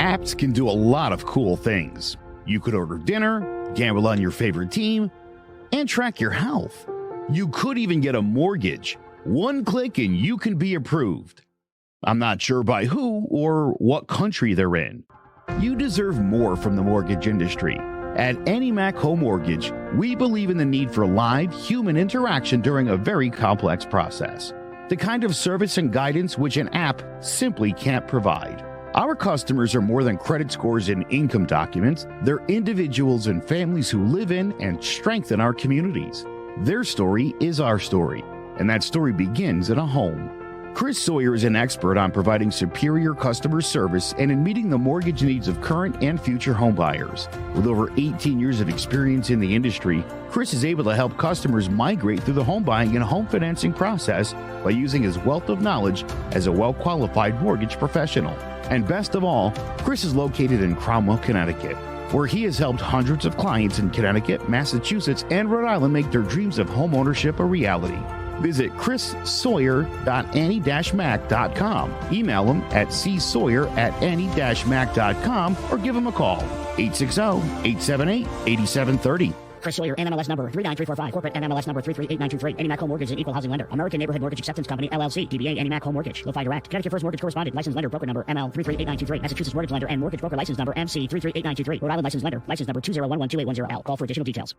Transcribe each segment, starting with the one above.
Apps can do a lot of cool things. You could order dinner, gamble on your favorite team, and track your health. You could even get a mortgage. One click and you can be approved. I'm not sure by who or what country they're in. You deserve more from the mortgage industry. At AnyMac Home Mortgage, we believe in the need for live human interaction during a very complex process. The kind of service and guidance which an app simply can't provide. Our customers are more than credit scores and income documents. They're individuals and families who live in and strengthen our communities. Their story is our story, and that story begins in a home. Chris Sawyer is an expert on providing superior customer service and in meeting the mortgage needs of current and future homebuyers. With over 18 years of experience in the industry, Chris is able to help customers migrate through the home buying and home financing process by using his wealth of knowledge as a well-qualified mortgage professional. And best of all, Chris is located in Cromwell, Connecticut, where he has helped hundreds of clients in Connecticut, Massachusetts, and Rhode Island make their dreams of homeownership a reality. Visit chrissawyer.any-mac.com. Email him at csawyer@any-mac.com or give him a call, 860-878-8730. Chris Sawyer, NMLS number 39345, corporate NMLS number 338923. AnyMac Home Mortgage is an equal housing lender. American Neighborhood Mortgage Acceptance Company, LLC. DBA AnyMac Home Mortgage. Lo-Fi Direct. Connecticut First Mortgage Correspondent. License lender. Broker number ML 338923. Massachusetts Mortgage Lender and Mortgage Broker License number MC 338923. Rhode Island License Lender. License number 201128110L. Call for additional details.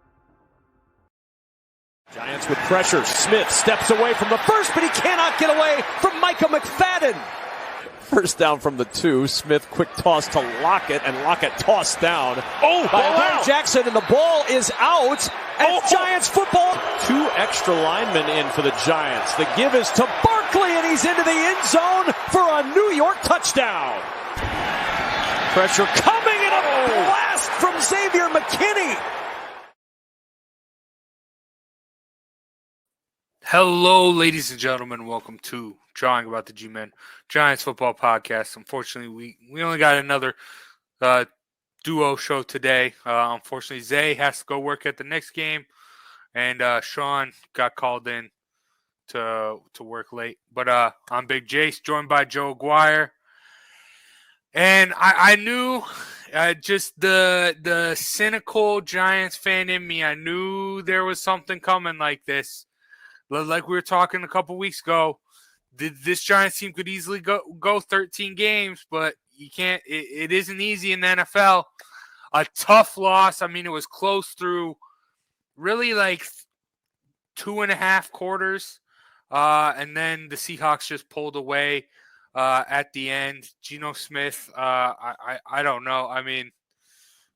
Giants with pressure. Smith steps away from the first, but he cannot get away from Micah McFadden. First down from the 2. Smith quick toss to Lockett, and Lockett tossed down. By Jackson, and the ball is out. And Giants football. 2 extra linemen in for the Giants. The give is to Barkley, and he's into the end zone for a New York touchdown. Pressure coming, and a blast from Xavier McKinney. Hello, ladies and gentlemen. Welcome to Drawing About the GMen Giants Football Podcast. Unfortunately, we only got another duo show today. Unfortunately, Zay has to go work at the next game, and Sean got called in to work late. But I'm Big Jace, joined by Joe Aguirre. And I knew just the cynical Giants fan in me, I knew there was something coming like this. Like we were talking a couple weeks ago, this Giants team could easily go 13 games, but you can't. It isn't easy in the NFL. A tough loss. I mean, it was close through really like 2.5 quarters, and then the Seahawks just pulled away at the end. Geno Smith, I don't know. I mean,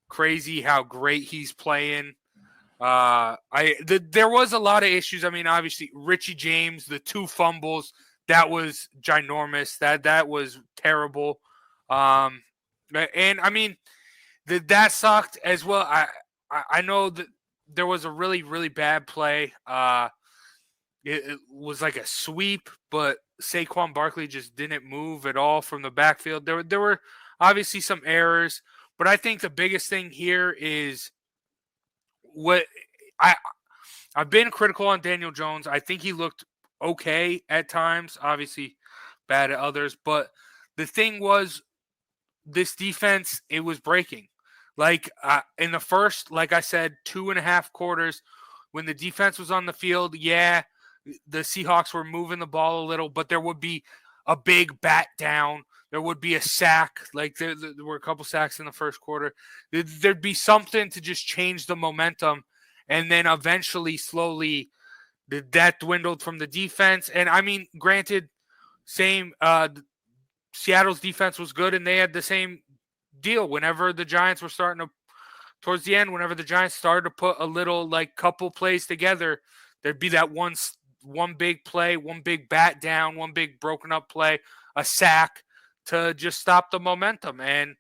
crazy how great he's playing. There was a lot of issues. I mean, obviously Richie James, the 2 fumbles, that was ginormous. That was terrible. And I mean, that sucked as well. I know that there was a really, really bad play. It was like a sweep, but Saquon Barkley just didn't move at all from the backfield. There were obviously some errors, but I think the biggest thing here is what I've been critical on Daniel Jones. I think he looked okay at times, obviously bad at others. But the thing was, this defense, it was breaking. Like in the first, like I said, 2.5 quarters, when the defense was on the field, yeah, the Seahawks were moving the ball a little, but there would be a big bat down. There would be a sack. Like there were a couple sacks in the first quarter. There'd be something to just change the momentum. And then eventually, slowly, that dwindled from the defense. And I mean, granted, Seattle's defense was good, and they had the same deal. Whenever the Giants were starting to, towards the end, whenever the Giants started to put a little, like, couple plays together, there'd be that one big play, one big bat down, one big broken up play, a sack, to just stop the momentum. And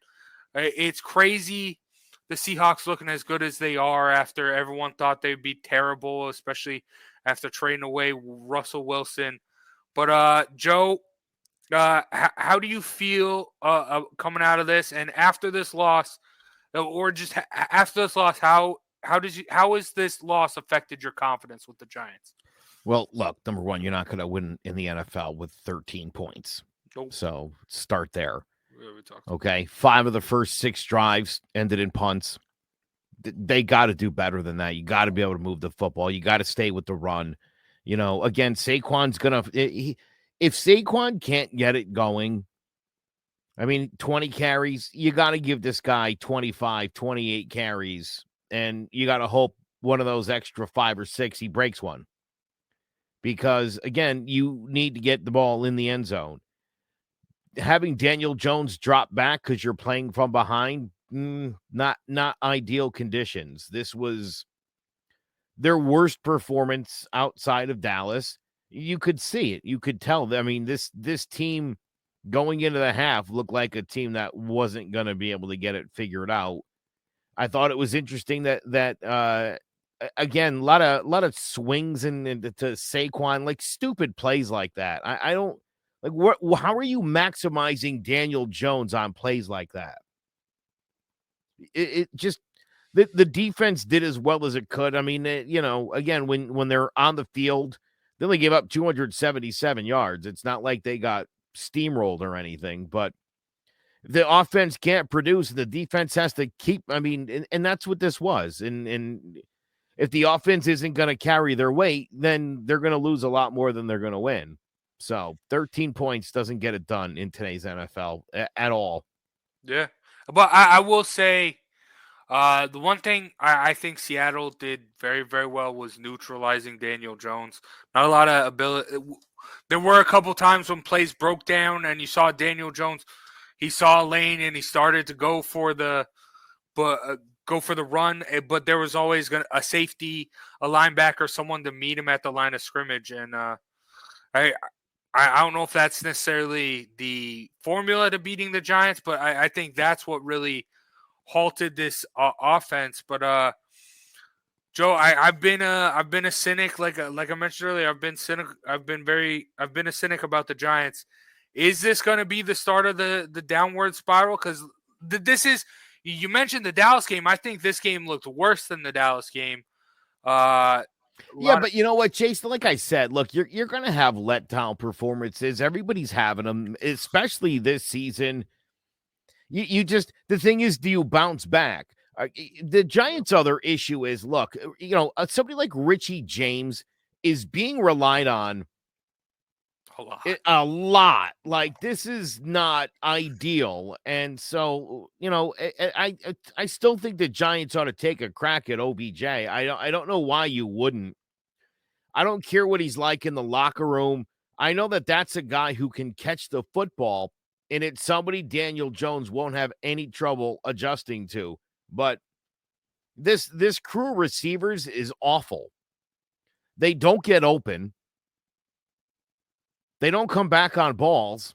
it's crazy the Seahawks looking as good as they are after everyone thought they'd be terrible, especially after trading away Russell Wilson. But Joe, how do you feel coming out of this? And after this loss, or just after this loss, how has this loss affected your confidence with the Giants? Well, look, number one, you're not going to win in the NFL with 13 points. Nope. So start there. We talked. Okay. 5 of the first 6 drives ended in punts. They got to do better than that. You got to be able to move the football. You got to stay with the run. Again, Saquon's going to, if Saquon can't get it going, 20 carries, you got to give this guy 25, 28 carries, and you got to hope one of those extra 5 or 6, he breaks one. Because, again, you need to get the ball in the end zone. Having Daniel Jones drop back because you're playing from behind, not ideal conditions. This was their worst performance outside of Dallas. You could see it. You could tell. This team going into the half looked like a team that wasn't going to be able to get it figured out. I thought it was interesting that again, a lot of swings to Saquon, like stupid plays like that. I don't like. How are you maximizing Daniel Jones on plays like that? It just the defense did as well as it could. Again, when they're on the field, they only gave up 277 yards. It's not like they got steamrolled or anything, but the offense can't produce. The defense has to keep. And that's what this was. And if the offense isn't going to carry their weight, then they're going to lose a lot more than they're going to win. So 13 points doesn't get it done in today's NFL at all. Yeah, but I will say the one thing I think Seattle did very, very well was neutralizing Daniel Jones. Not a lot of ability. There were a couple times when plays broke down and you saw Daniel Jones. He saw a lane and he started to go for the run, but there was always a safety, a linebacker, someone to meet him at the line of scrimmage. And I don't know if that's necessarily the formula to beating the Giants, but I think that's what really halted this offense. But Joe, I've been a cynic, like I mentioned earlier. I've been a cynic about the Giants. Is this going to be the start of the downward spiral? Because this is, you mentioned the Dallas game. I think this game looked worse than the Dallas game. But you know what, Jason? Like I said, look, you're going to have letdown performances. Everybody's having them, especially this season. You just, the thing is, do you bounce back? The Giants' other issue is, look, somebody like Richie James is being relied on a lot. Like, this is not ideal. And so, I still think the Giants ought to take a crack at OBJ. I don't know why you wouldn't. I don't care what he's like in the locker room. I know that that's a guy who can catch the football, and it's somebody Daniel Jones won't have any trouble adjusting to. But this crew of receivers is awful. They don't get open. They don't come back on balls.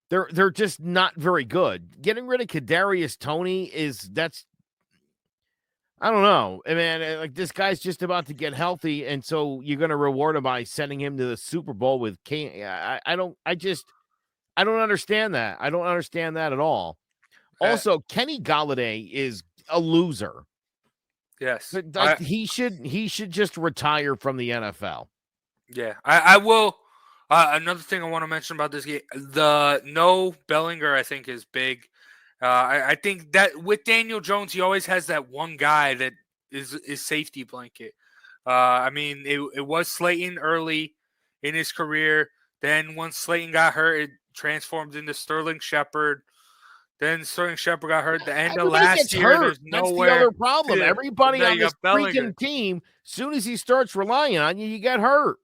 They're just not very good. Getting rid of Kadarius Toney I don't know. Like, this guy's just about to get healthy, and so you're going to reward him by sending him to the Super Bowl with Kane. I don't understand that. I don't understand that at all. Also, Kenny Golladay is a loser. Yes. He should just retire from the NFL. Yeah, I will. Another thing I want to mention about this game, the no Bellinger, I think, is big. I think that with Daniel Jones, he always has that one guy that is safety blanket. It was Slayton early in his career. Then once Slayton got hurt, it transformed into Sterling Shepard. Then Sterling Shepard got hurt at the end of last year. There's nowhere. That's the other problem. Everybody on this freaking team, as soon as he starts relying on you, you get hurt.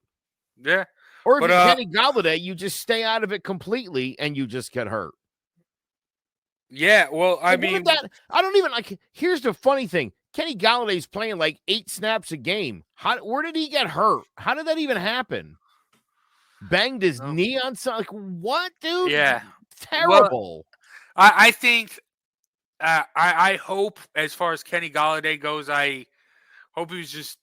Yeah. Or if you're Kenny Golladay, you just stay out of it completely and you just get hurt. Yeah, well, I don't even like. Here's the funny thing: Kenny Galladay's playing like 8 snaps a game. Where did he get hurt? How did that even happen? Banged his knee on something. Like, what, dude? Yeah, terrible. Well, I think. I hope, as far as Kenny Golladay goes, I hope he was just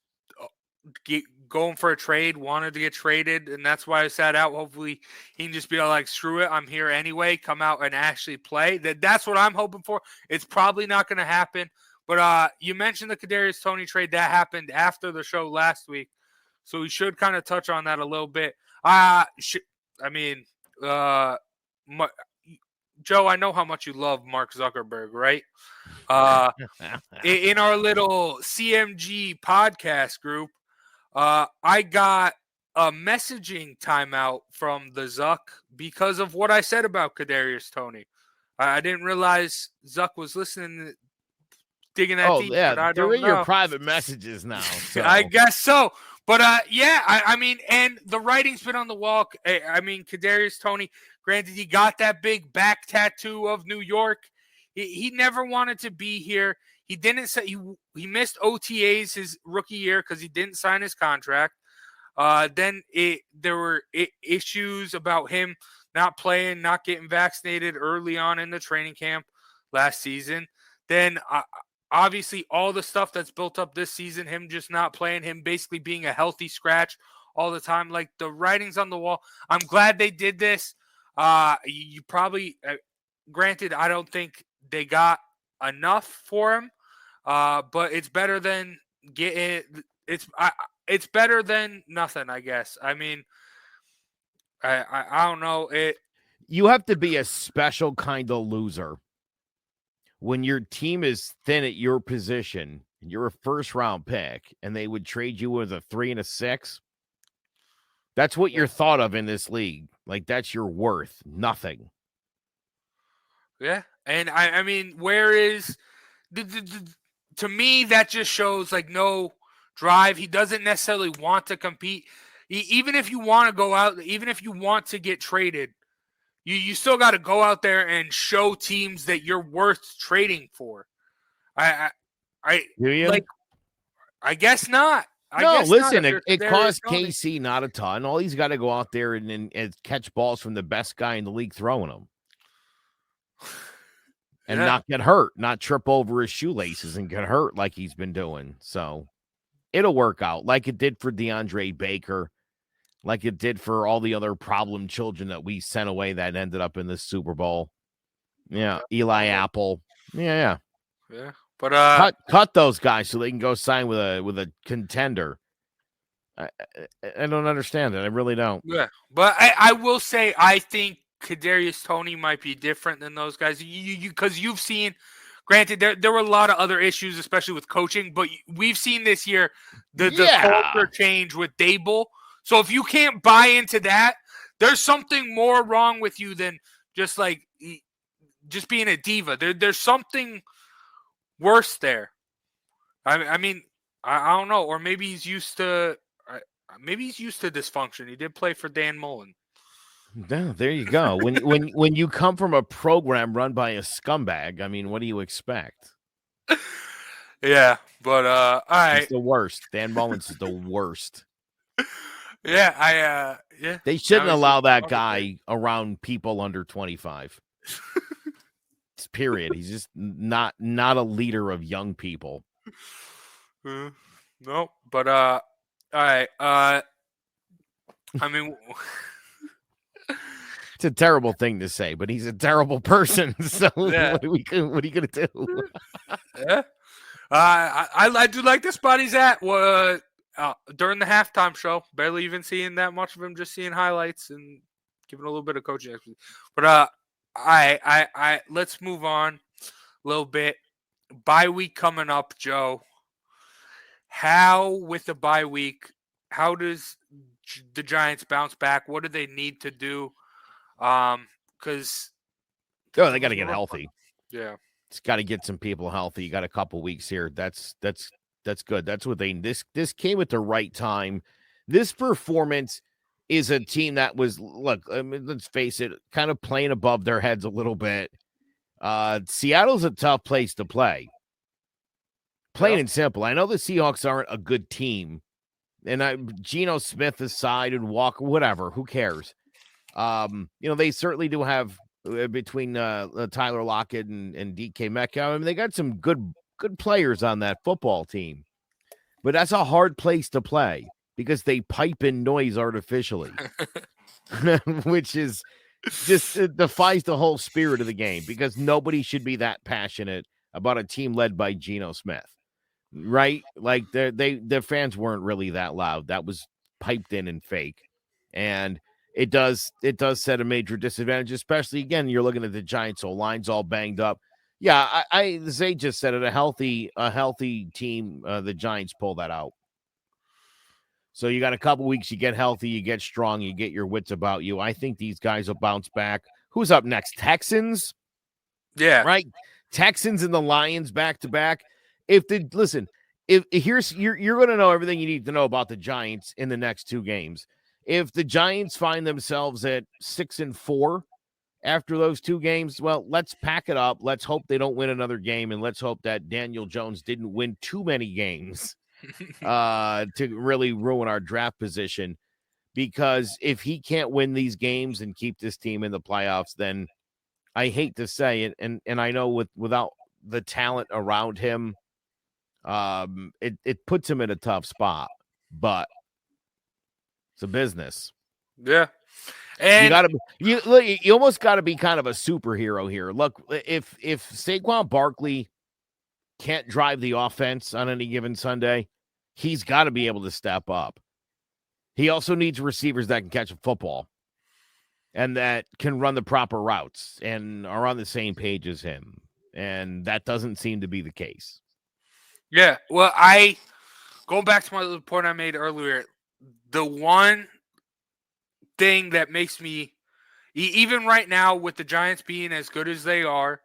going for a trade, wanted to get traded, and that's why I sat out. Hopefully he can just be like, screw it, I'm here anyway, come out and actually play. That's what I'm hoping for. It's probably not going to happen, but you mentioned the Kadarius Toney trade. That happened after the show last week, so we should kind of touch on that a little bit. Joe, I know how much you love Mark Zuckerberg, right? In our little CMG podcast group, I got a messaging timeout from the Zuck because of what I said about Kadarius Toney. I didn't realize Zuck was listening, digging that deep. Yeah, but I they're don't in know. your private messages now. So. I guess so. But I mean, and the writing's been on the wall. I mean, Kadarius Toney, granted, he got that big back tattoo of New York. He never wanted to be here. He didn't say he missed OTAs his rookie year because he didn't sign his contract. Then there were issues about him not playing, not getting vaccinated early on in the training camp last season. Then obviously all the stuff that's built up this season, him just not playing, him basically being a healthy scratch all the time. Like, the writing's on the wall. I'm glad they did this. You probably, granted, I don't think they got enough for him, but it's better than it's better than nothing, I guess. I mean, I don't know. You have to be a special kind of loser when your team is thin at your position, you're a first-round pick, and they would trade you with a 3 and a 6. That's what you're thought of in this league. Like, that's your worth. Nothing. Yeah, and I mean, where is to me, that just shows like no drive. He doesn't necessarily want to compete. Even if you want to go out, even if you want to get traded, you still got to go out there and show teams that you're worth trading for. Do you? Like, I guess not. Listen, it cost KC not a ton. All he's got to go out there and catch balls from the best guy in the league throwing them. And not get hurt, not trip over his shoelaces and get hurt like he's been doing. So it'll work out like it did for DeAndre Baker, like it did for all the other problem children that we sent away that ended up in the Super Bowl. Yeah, Eli Apple. Yeah. But cut those guys so they can go sign with a contender. I don't understand it. I really don't. Yeah, but I will say I think Kadarius Toney might be different than those guys. Because you've seen, granted, there were a lot of other issues, especially with coaching, but we've seen this year the culture change with Dable. So if you can't buy into that, there's something more wrong with you than just being a diva. There's something worse there. I mean, I don't know, or maybe he's used to dysfunction. He did play for Dan Mullen. No, there you go. When you come from a program run by a scumbag, I mean, what do you expect? Yeah, but all right. He's the worst. Dan Mullins is the worst. Yeah, They shouldn't allow that guy around people under 25. Period. He's just not a leader of young people. No, but all right. I mean, it's a terrible thing to say, but he's a terrible person. So yeah. what are you gonna do? Yeah, I do like the spot he's at. During the halftime show, barely even seeing that much of him, just seeing highlights and giving a little bit of coaching. But I let's move on a little bit. Bye week coming up, Joe. How, with the bye week, how does the Giants bounce back? What do they need to do? Because they got to get healthy. Yeah, it's got to get some people healthy. You got a couple weeks here. That's good. That's what they. This came at the right time. This performance is a team that was, look, I mean, let's face it, kind of playing above their heads a little bit. Seattle's a tough place to play. Plain and simple. I know the Seahawks aren't a good team, and Geno Smith aside and Walker, whatever, who cares? They certainly do have between Tyler Lockett and DK Metcalf. I mean, they got some good players on that football team, but that's a hard place to play because they pipe in noise artificially, which is just it defies the whole spirit of the game because nobody should be that passionate about a team led by Geno Smith. Right? Like their fans weren't really that loud. That was piped in and fake. And it does set a major disadvantage, especially, again, you're looking at the Giants, so line's all banged up. Yeah, Zay just said it, a healthy team, the Giants pull that out. So you got a couple weeks, you get healthy, you get strong, you get your wits about you. I think these guys will bounce back. Who's up next? Texans? Yeah. Right? Texans and the Lions back to back. If you're going to know everything you need to know about the Giants in the next two games. If the Giants find themselves at 6-4 after those two games, well, let's pack it up. Let's hope they don't win another game, and let's hope that Daniel Jones didn't win too many games to really ruin our draft position. Because if he can't win these games and keep this team in the playoffs, then I hate to say it, and I know without the talent around him, it puts him in a tough spot. But it's a business. Yeah. And you almost got to be kind of a superhero here. Look, if Saquon Barkley can't drive the offense on any given Sunday, he's got to be able to step up. He also needs receivers that can catch a football and that can run the proper routes and are on the same page as him. And that doesn't seem to be the case. Yeah. Well, going back to my point I made earlier, the one thing that makes me, even right now with the Giants being as good as they are,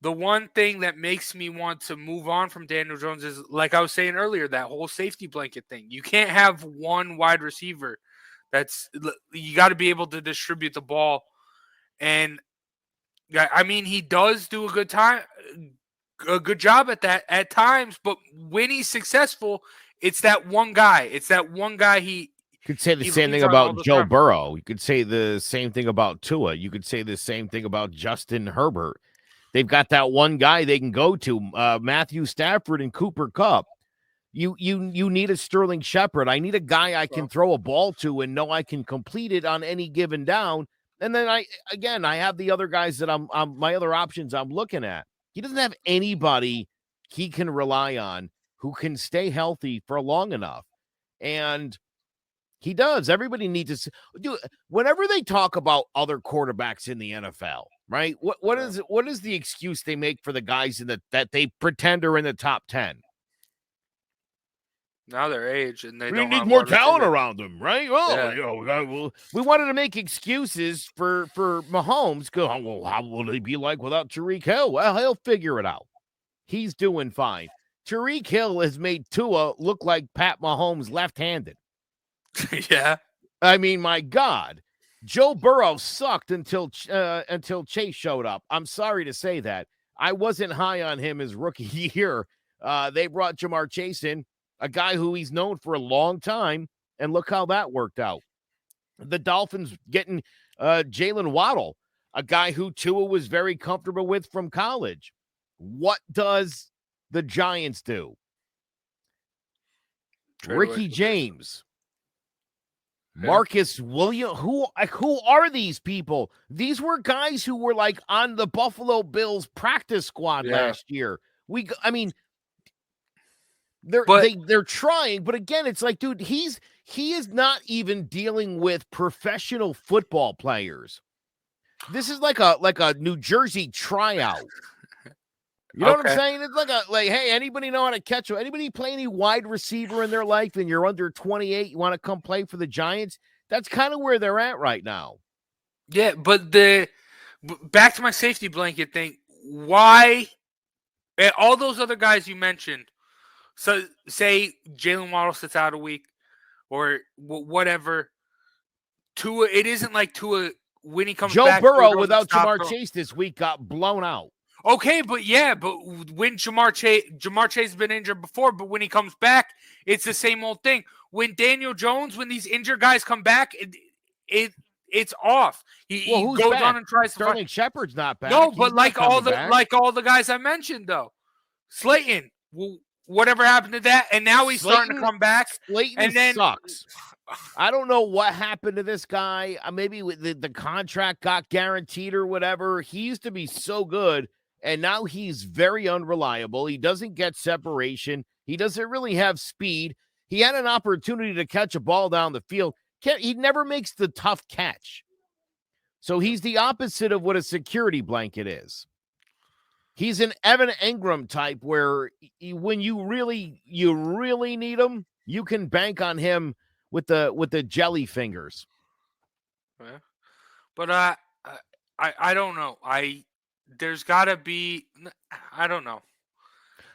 the one thing that makes me want to move on from Daniel Jones is, like I was saying earlier, that whole safety blanket thing. You can't have one wide receiver. You got to be able to distribute the ball. And I mean, he does do a good job at that at times, but when he's successful, it's that one guy. It's that one guy You could say the same thing about Joe Burrow. You could say the same thing about Tua. You could say the same thing about Justin Herbert. They've got that one guy they can go to, Matthew Stafford and Cooper Kupp. You need a Sterling Shepard. I need a guy I can throw a ball to and know I can complete it on any given down. And then I have the other guys that I'm my other options I'm looking at. He doesn't have anybody he can rely on who can stay healthy for long enough. And he does. Everybody needs to do. Whenever they talk about other quarterbacks in the NFL, right? What is the excuse they make for the guys that they pretend are in the top 10? Now their age, and they we don't need have more talent around them, right? Well, yeah. We wanted to make excuses for Mahomes. Go, well, how will he be like without Tyreek Hill? Well, he'll figure it out. He's doing fine. Tyreek Hill has made Tua look like Pat Mahomes left-handed. Yeah. I mean, my God, Joe Burrow sucked until Chase showed up. I'm sorry to say that. I wasn't high on him his rookie year. They brought Jamar Chase in, a guy who he's known for a long time, and look how that worked out. The Dolphins getting Jalen Waddle, a guy who Tua was very comfortable with from college. What does the Giants do? Ricky James. Marcus Williams, who are these people? These were guys who were like on the Buffalo Bills practice squad last year. They're trying, but again, it's like, dude, he is not even dealing with professional football players. This is like a New Jersey tryout. You know what I'm saying? It's like, hey, anybody know how to catch him? Anybody play any wide receiver in their life and you're under 28, you want to come play for the Giants? That's kind of where they're at right now. Yeah, but back to my safety blanket thing, why all those other guys you mentioned, so say Jalen Waddle sits out a week or whatever, Tua, it isn't like Tua when he comes back. Joe Burrow without Jamar Chase this week got blown out. Okay, but when Jamar Chase has been injured before, but when he comes back, it's the same old thing. When Daniel Jones, when these injured guys come back, it's off. He goes on and tries to. Sterling Shepard's not back. No, but like all the guys I mentioned though, Slayton, whatever happened to that, and now he's starting to come back. Slayton sucks. I don't know what happened to this guy. Maybe the contract got guaranteed or whatever. He used to be so good. And now he's very unreliable. He doesn't get separation. He doesn't really have speed. He had an opportunity to catch a ball down the field. he never makes the tough catch. So he's the opposite of what a security blanket is. He's an Evan Engram type where when you really need him, you can bank on him with the jelly fingers. Yeah. But I don't know. There's got to be. I don't know.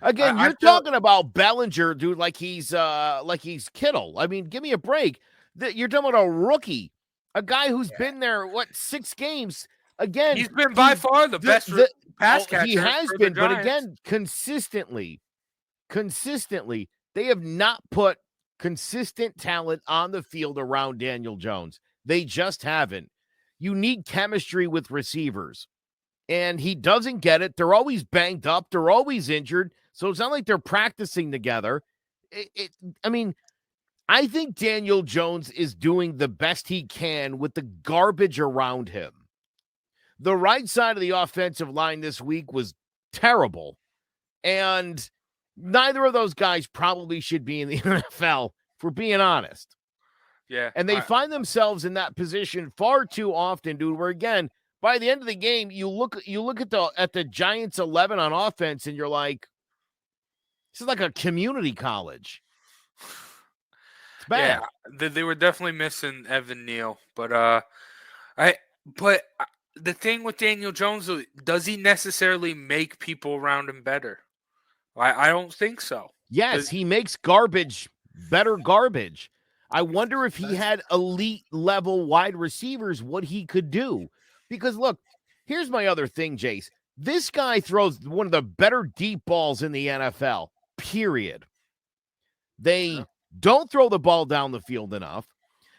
Again, you're talking about Bellinger, dude, like he's Kittle. I mean, give me a break. You're talking about a rookie, a guy who's been there 6 games. Again, he's been by far the best pass catcher. He has been, but again, consistently, they have not put consistent talent on the field around Daniel Jones. They just haven't. You need chemistry with receivers, and he doesn't get it. They're always banged up. They're always injured. So it's not like they're practicing together. I mean, I think Daniel Jones is doing the best he can with the garbage around him. The right side of the offensive line this week was terrible, and neither of those guys probably should be in the NFL, if we're being honest. Yeah. And they find themselves in that position far too often, dude, where, again, by the end of the game, you look at the Giants 11 on offense, and you're like, this is like a community college. It's bad. Yeah, they were definitely missing Evan Neal, but the thing with Daniel Jones, does he necessarily make people around him better? I don't think so. Yes, he makes garbage better garbage. I wonder if he had elite level wide receivers, what he could do. Because look, here's my other thing, Jace. This guy throws one of the better deep balls in the NFL, period. They don't throw the ball down the field enough.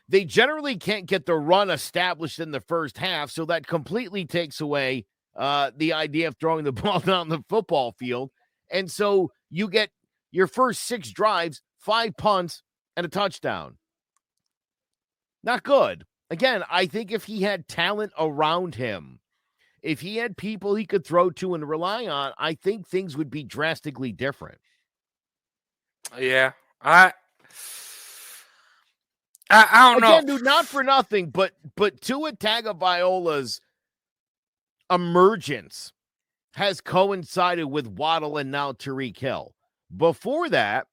They generally can't get the run established in the first half, so that completely takes away the idea of throwing the ball down the football field. And so you get your first 6 drives, 5 punts, and a touchdown. Not good. Again, I think if he had talent around him, if he had people he could throw to and rely on, I think things would be drastically different. Yeah. I don't know. Again, dude, not for nothing, but Tua Tagovailoa's emergence has coincided with Waddle and now Tyreek Hill. Before that,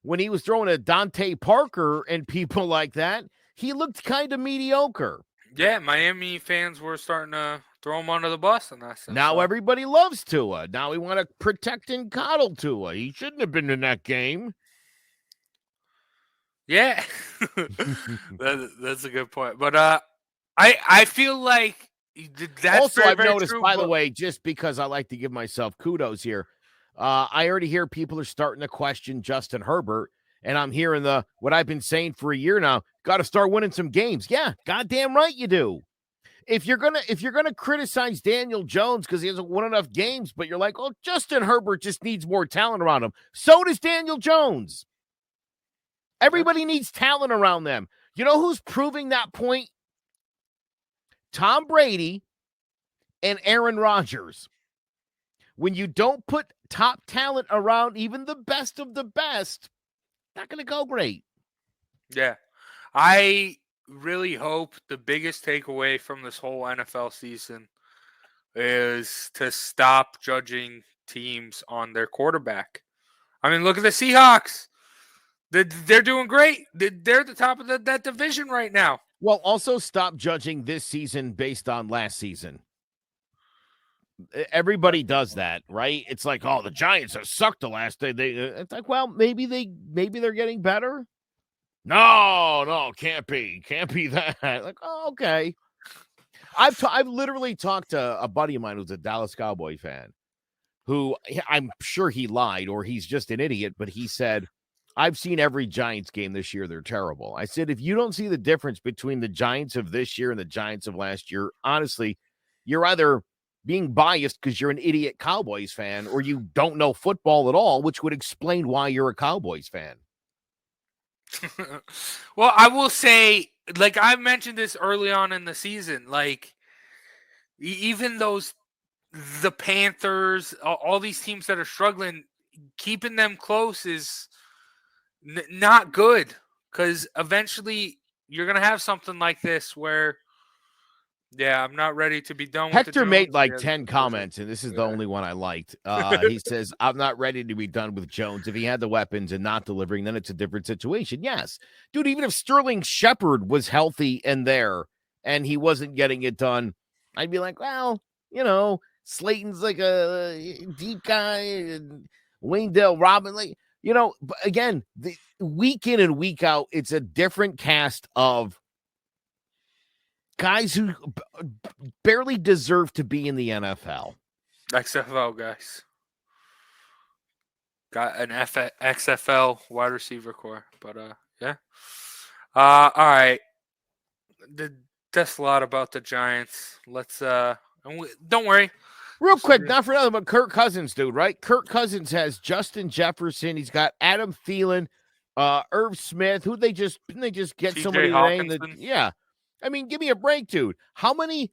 when he was throwing at Dante Parker and people like that, he looked kind of mediocre. Yeah, Miami fans were starting to throw him under the bus and that stuff. Now everybody loves Tua. Now we want to protect and coddle Tua. He shouldn't have been in that game. Yeah, that's a good point. But I feel like that's also very, I've very noticed, true, by the way, just because I like to give myself kudos here, I already hear people are starting to question Justin Herbert, and I'm hearing what I've been saying for a year now. Got to start winning some games. Yeah, goddamn right you do. If you're gonna criticize Daniel Jones because he hasn't won enough games, but you're like, oh, Justin Herbert just needs more talent around him. So does Daniel Jones. Everybody needs talent around them. You know who's proving that point? Tom Brady and Aaron Rodgers. When you don't put top talent around even the best of the best, not going to go great. Yeah. I really hope the biggest takeaway from this whole NFL season is to stop judging teams on their quarterback. I mean, look at the Seahawks. They're doing great. They're at the top of that division right now. Well, also stop judging this season based on last season. Everybody does that, right? It's like, oh, the Giants have sucked the last day. It's like, well, maybe they're getting better. No, can't be that. Like, oh, okay. I've literally talked to a buddy of mine who's a Dallas Cowboy fan, who I'm sure he lied or he's just an idiot, but he said, I've seen every Giants game this year. They're terrible. I said, if you don't see the difference between the Giants of this year and the Giants of last year, honestly, you're either being biased because you're an idiot Cowboys fan or you don't know football at all, which would explain why you're a Cowboys fan. Well, I will say, like I mentioned this early on in the season, like even the Panthers, all these teams that are struggling, keeping them close is not good because eventually you're going to have something like this where, yeah, I'm not ready to be done with Hector the made Jones. like Yeah, 10 comments, and this is the only one I liked. He says, I'm not ready to be done with Jones. If he had the weapons and not delivering, then it's a different situation. Yes. Dude, even if Sterling Shepard was healthy and there and he wasn't getting it done, I'd be like, well, Slayton's like a deep guy and Wayndale Robin. But again, the week in and week out, it's a different cast of guys who barely deserve to be in the NFL. XFL guys. Got an XFL wide receiver core. But, yeah. All right. That's a lot about the Giants. Let's, don't worry. Real quick, not for nothing, but Kirk Cousins, dude, right? Kirk Cousins has Justin Jefferson. He's got Adam Thielen, Irv Smith. Didn't they just get TJ somebody Hawkinson? Yeah. I mean, give me a break, dude. How many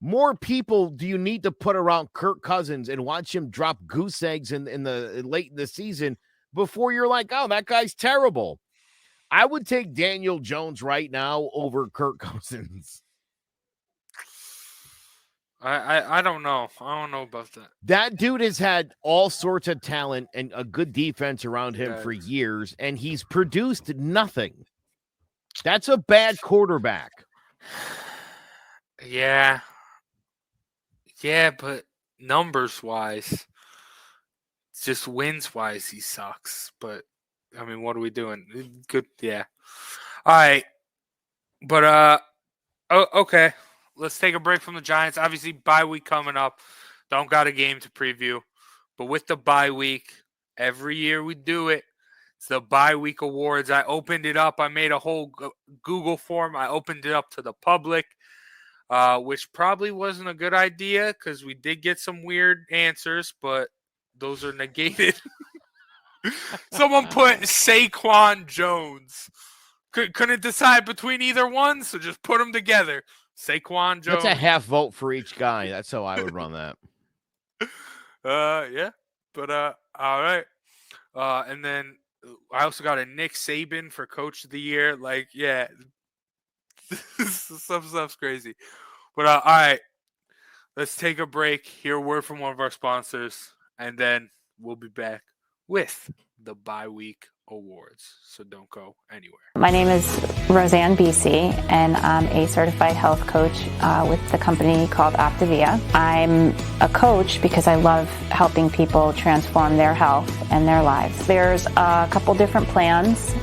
more people do you need to put around Kirk Cousins and watch him drop goose eggs in the late in the season before you're like, oh, that guy's terrible? I would take Daniel Jones right now over Kirk Cousins. I don't know. I don't know about that. That dude has had all sorts of talent and a good defense around him for years, and he's produced nothing. That's a bad quarterback. Yeah. Yeah, but numbers-wise, just wins-wise, he sucks. But, I mean, what are we doing? Good, yeah. All right. But, okay. Let's take a break from the Giants. Obviously, bye week coming up. Don't got a game to preview. But with the bye week, every year we do it. It's the bye week awards. I opened it up. I made a whole Google form. I opened it up to the public, which probably wasn't a good idea because we did get some weird answers, but those are negated. Someone put Saquon Jones. Couldn't decide between either one, so just put them together. Saquon Jones. That's a half vote for each guy. That's how I would run that. Yeah. But all right. And then I also got a Nick Saban for Coach of the Year. Like, yeah. Some stuff's crazy. But all right. Let's take a break, hear a word from one of our sponsors, and then we'll be back with the bye week awards. So don't go anywhere. My name is Roseanne BC, and I'm a certified health coach with the company called Optavia. I'm a coach because I love helping people transform their health and their lives. There's a couple different plans.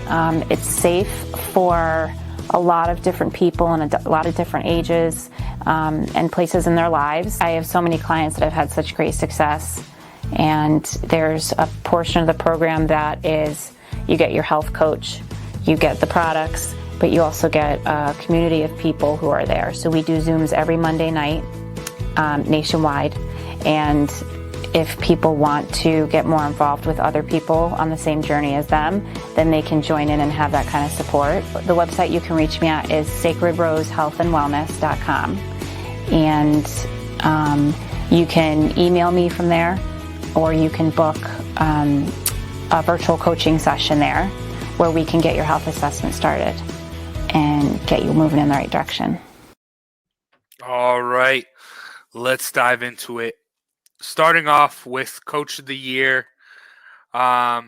It's safe for a lot of different people and a lot of different ages and places in their lives. I have so many clients that have had such great success, and there's a portion of the program that is you get your health coach, you get the products, but you also get a community of people who are there. So we do Zooms every Monday night nationwide, and if people want to get more involved with other people on the same journey as them, then they can join in and have that kind of support. The website you can reach me at is sacredrosehealthandwellness.com, and you can email me from there, or you can book a virtual coaching session there where we can get your health assessment started and get you moving in the right direction. All right, let's dive into it. Starting off with Coach of the Year. I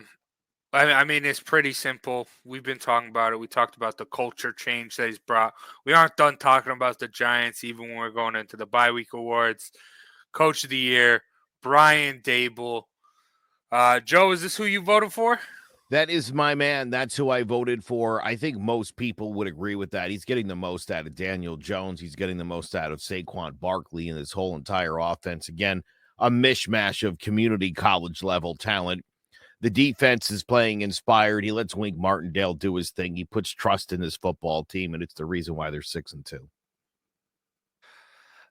mean, it's pretty simple. We've been talking about it. We talked about the culture change that he's brought. We aren't done talking about the Giants, even when we're going into the bye week awards. Coach of the Year, Brian Daboll. Joe, is this who you voted for? That is my man. That's who I voted for. I think most people would agree with that. He's getting the most out of Daniel Jones. He's getting the most out of Saquon Barkley and this whole entire offense. Again, a mishmash of community college level talent. The defense is playing inspired. He lets Wink Martindale do his thing. He puts trust in his football team, and it's the reason why they're 6-2.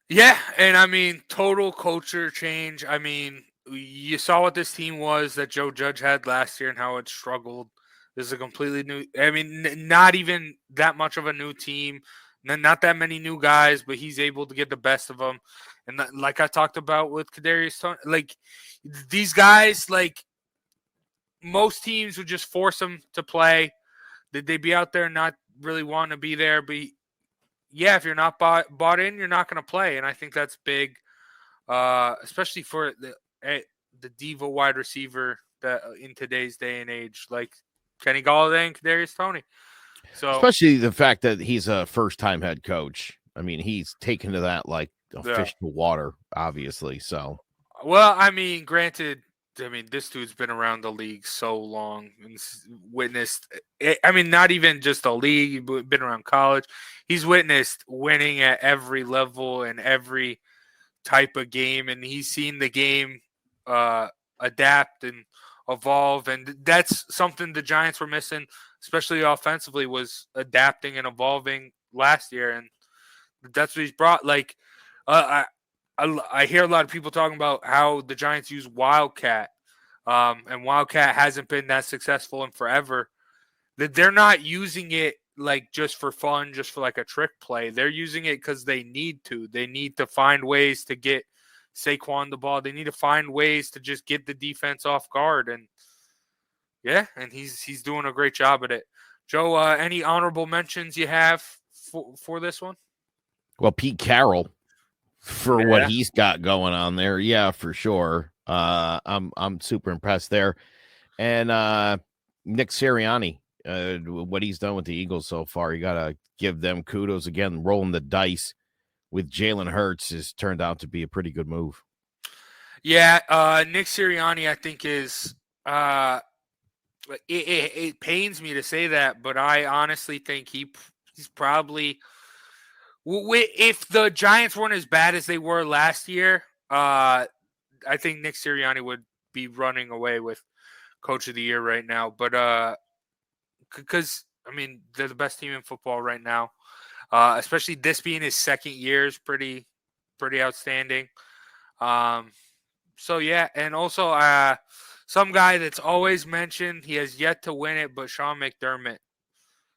Yeah, and I mean, total culture change. I mean, you saw what this team was that Joe Judge had last year and how it struggled. This is a completely new, I mean, not even that much of a new team, not that many new guys, but he's able to get the best of them. And like I talked about with Kadarius Toney, like these guys, like most teams would just force them to play. They'd be out there not really want to be there. But yeah, if you're not bought in, you're not going to play. And I think that's big, especially for the diva wide receiver that in today's day and age, like Kenny Galladay and Kadarius Toney. So especially the fact that he's a first-time head coach. I mean, he's taken to that like a fish to water, obviously. So, well, I mean, granted, I mean, this dude's been around the league so long and witnessed. I mean, not even just the league, but been around college. He's witnessed winning at every level and every type of game, and he's seen the game adapt and evolve. And that's something the Giants were missing, especially offensively, was adapting and evolving last year. And that's what he's brought. Like, I hear a lot of people talking about how the Giants use Wildcat, and Wildcat hasn't been that successful in forever. That they're not using it like just for fun, just for like a trick play. They're using it because they need to. They need to find ways to get Saquon the ball. They need to find ways to just get the defense off guard. And yeah, and he's doing a great job at it. Joe, any honorable mentions you have for this one? well, Pete Carroll for what he's got going on there. Yeah, for sure. I'm super impressed there. And Nick Sirianni, what he's done with the Eagles so far, you got to give them kudos again. Rolling the dice with Jalen Hurts has turned out to be a pretty good move. Yeah, Nick Sirianni, I think is it pains me to say that, but I honestly think he's probably, if the Giants weren't as bad as they were last year, I think Nick Sirianni would be running away with Coach of the Year right now. But because I mean they're the best team in football right now, especially this being his second year is pretty outstanding. So yeah, and also some guy that's always mentioned, he has yet to win it, but Sean McDermott.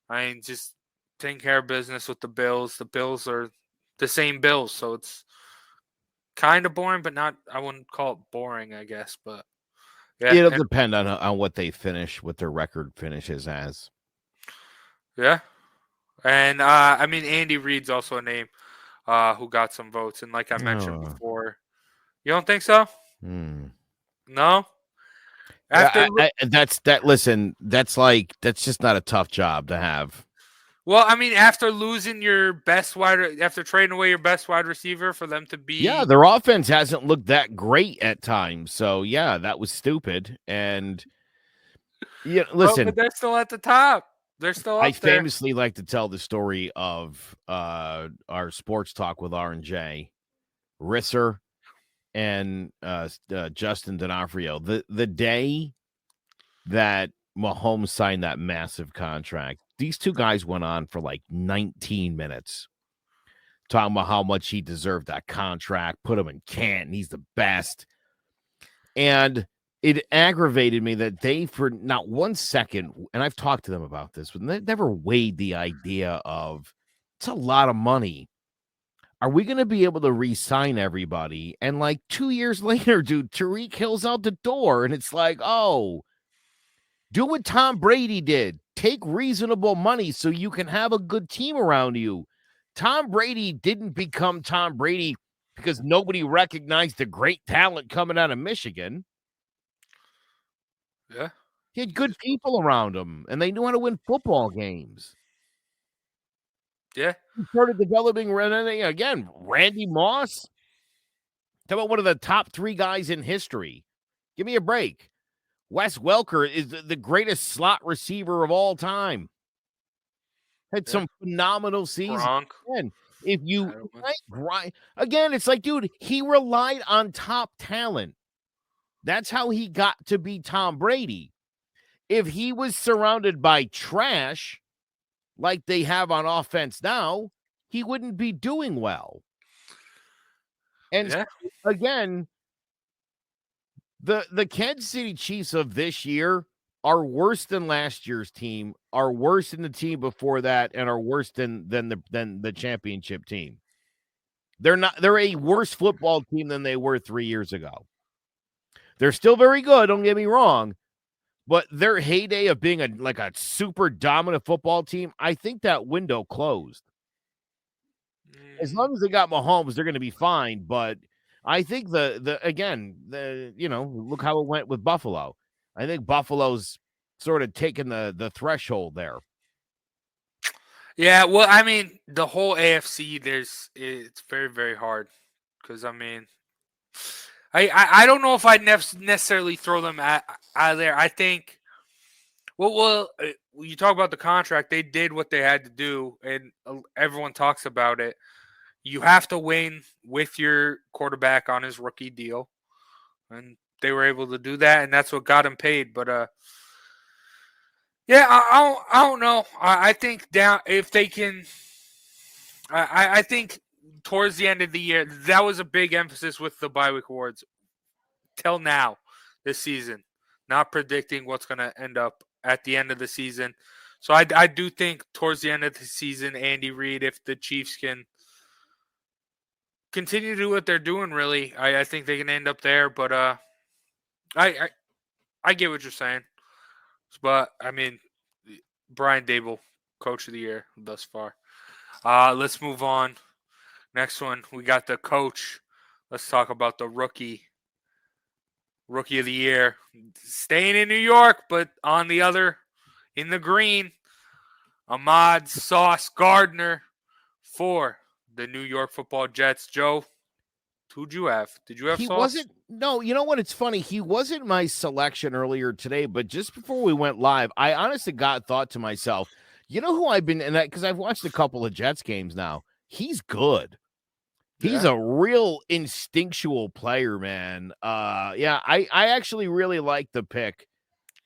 I mean, just taking care of business with the Bills. The Bills are the same Bills, so it's kind of boring, but not. I wouldn't call it boring, I guess. But yeah, it'll depend on what they finish, what their record finishes as. Yeah, and I mean, Andy Reid's also a name who got some votes, and like I mentioned before, you don't think so? No. Listen, that's just not a tough job to have. Well, I mean, after losing your best after trading away your best wide receiver for them to be, yeah, their offense hasn't looked that great at times. So yeah, that was stupid. And yeah, listen, but they're still at the top. They're still up I there. famously like to tell the story of our sports talk with R&J, Risser, and Justin D'Onofrio. The day that Mahomes signed that massive contract, these two guys went on for like 19 minutes talking about how much he deserved that contract, put him in Canton, he's the best. And it aggravated me that they, for not 1 second, and I've talked to them about this, but they never weighed the idea of, it's a lot of money. Are we going to be able to re-sign everybody? And like 2 years later, dude, Tyreek Hill's out the door, and it's like, oh, do what Tom Brady did. Take reasonable money so you can have a good team around you. Tom Brady didn't become Tom Brady because nobody recognized the great talent coming out of Michigan. Yeah. He had good people around him, and they knew how to win football games. Yeah. He started developing, again, Randy Moss. Talk about one of the top 3 guys in history. Give me a break. Wes Welker is the greatest slot receiver of all time. Had some phenomenal seasons. Again, if you again, it's like, dude, he relied on top talent. That's how he got to be Tom Brady. If he was surrounded by trash like they have on offense now, he wouldn't be doing well. And so, again, the Kansas City Chiefs of this year are worse than last year's team, are worse than the team before that, and are worse than the championship team. They're a worse football team than they were 3 years ago. They're still very good, don't get me wrong, But their heyday of being a super dominant football team, I think that window closed. As long as they got Mahomes, they're going to be fine. But I think look how it went with Buffalo. I think Buffalo's sort of taken the threshold there. Yeah, well, I mean, the whole AFC, it's very, very hard because I mean, I don't know if I'd necessarily throw them out of there. I think, you talk about the contract, they did what they had to do, and everyone talks about it. You have to win with your quarterback on his rookie deal, and they were able to do that, and that's what got him paid. But yeah, I don't know. I think if they can. I think towards the end of the year, that was a big emphasis with the bye week awards. Till now, this season, not predicting what's going to end up at the end of the season. So I do think towards the end of the season, Andy Reid, if the Chiefs can continue to do what they're doing, really, I think they can end up there. But I get what you're saying. But I mean, Brian Dable, Coach of the Year thus far. Let's move on. Next one, we got the coach. Let's talk about the rookie of the year. Staying in New York, but in the green, Ahmad Sauce Gardner for the New York Football Jets. Joe, who'd you have? Did you have Sauce? No, you know what? It's funny. He wasn't my selection earlier today, but just before we went live, I honestly thought to myself, you know who I've been in that because I've watched a couple of Jets games now. He's good. He's a real instinctual player, man. I actually really like the pick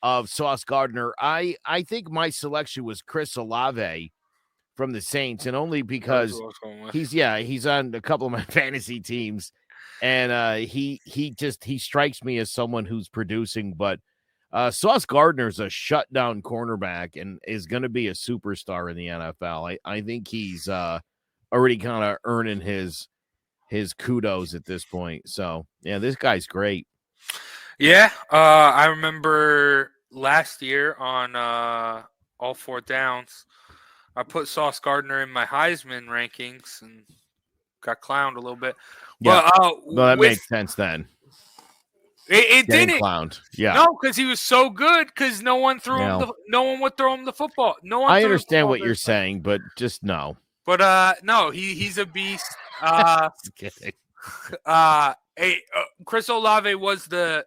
of Sauce Gardner. I think my selection was Chris Olave from the Saints, and only because he's on a couple of my fantasy teams, and he strikes me as someone who's producing. But Sauce Gardner's a shutdown cornerback and is going to be a superstar in the NFL. I think he's already kind of earning his kudos at this point. So yeah, this guy's great. Yeah, I remember last year on all 4 downs, I put Sauce Gardner in my Heisman rankings and got clowned a little bit. Yeah, well, that makes sense then. It didn't clowned. Yeah, no, because he was so good. Because no one would throw him the football. No one. I understand what you're saying, but just no. But no, he's a beast. Just kidding. Chris Olave was it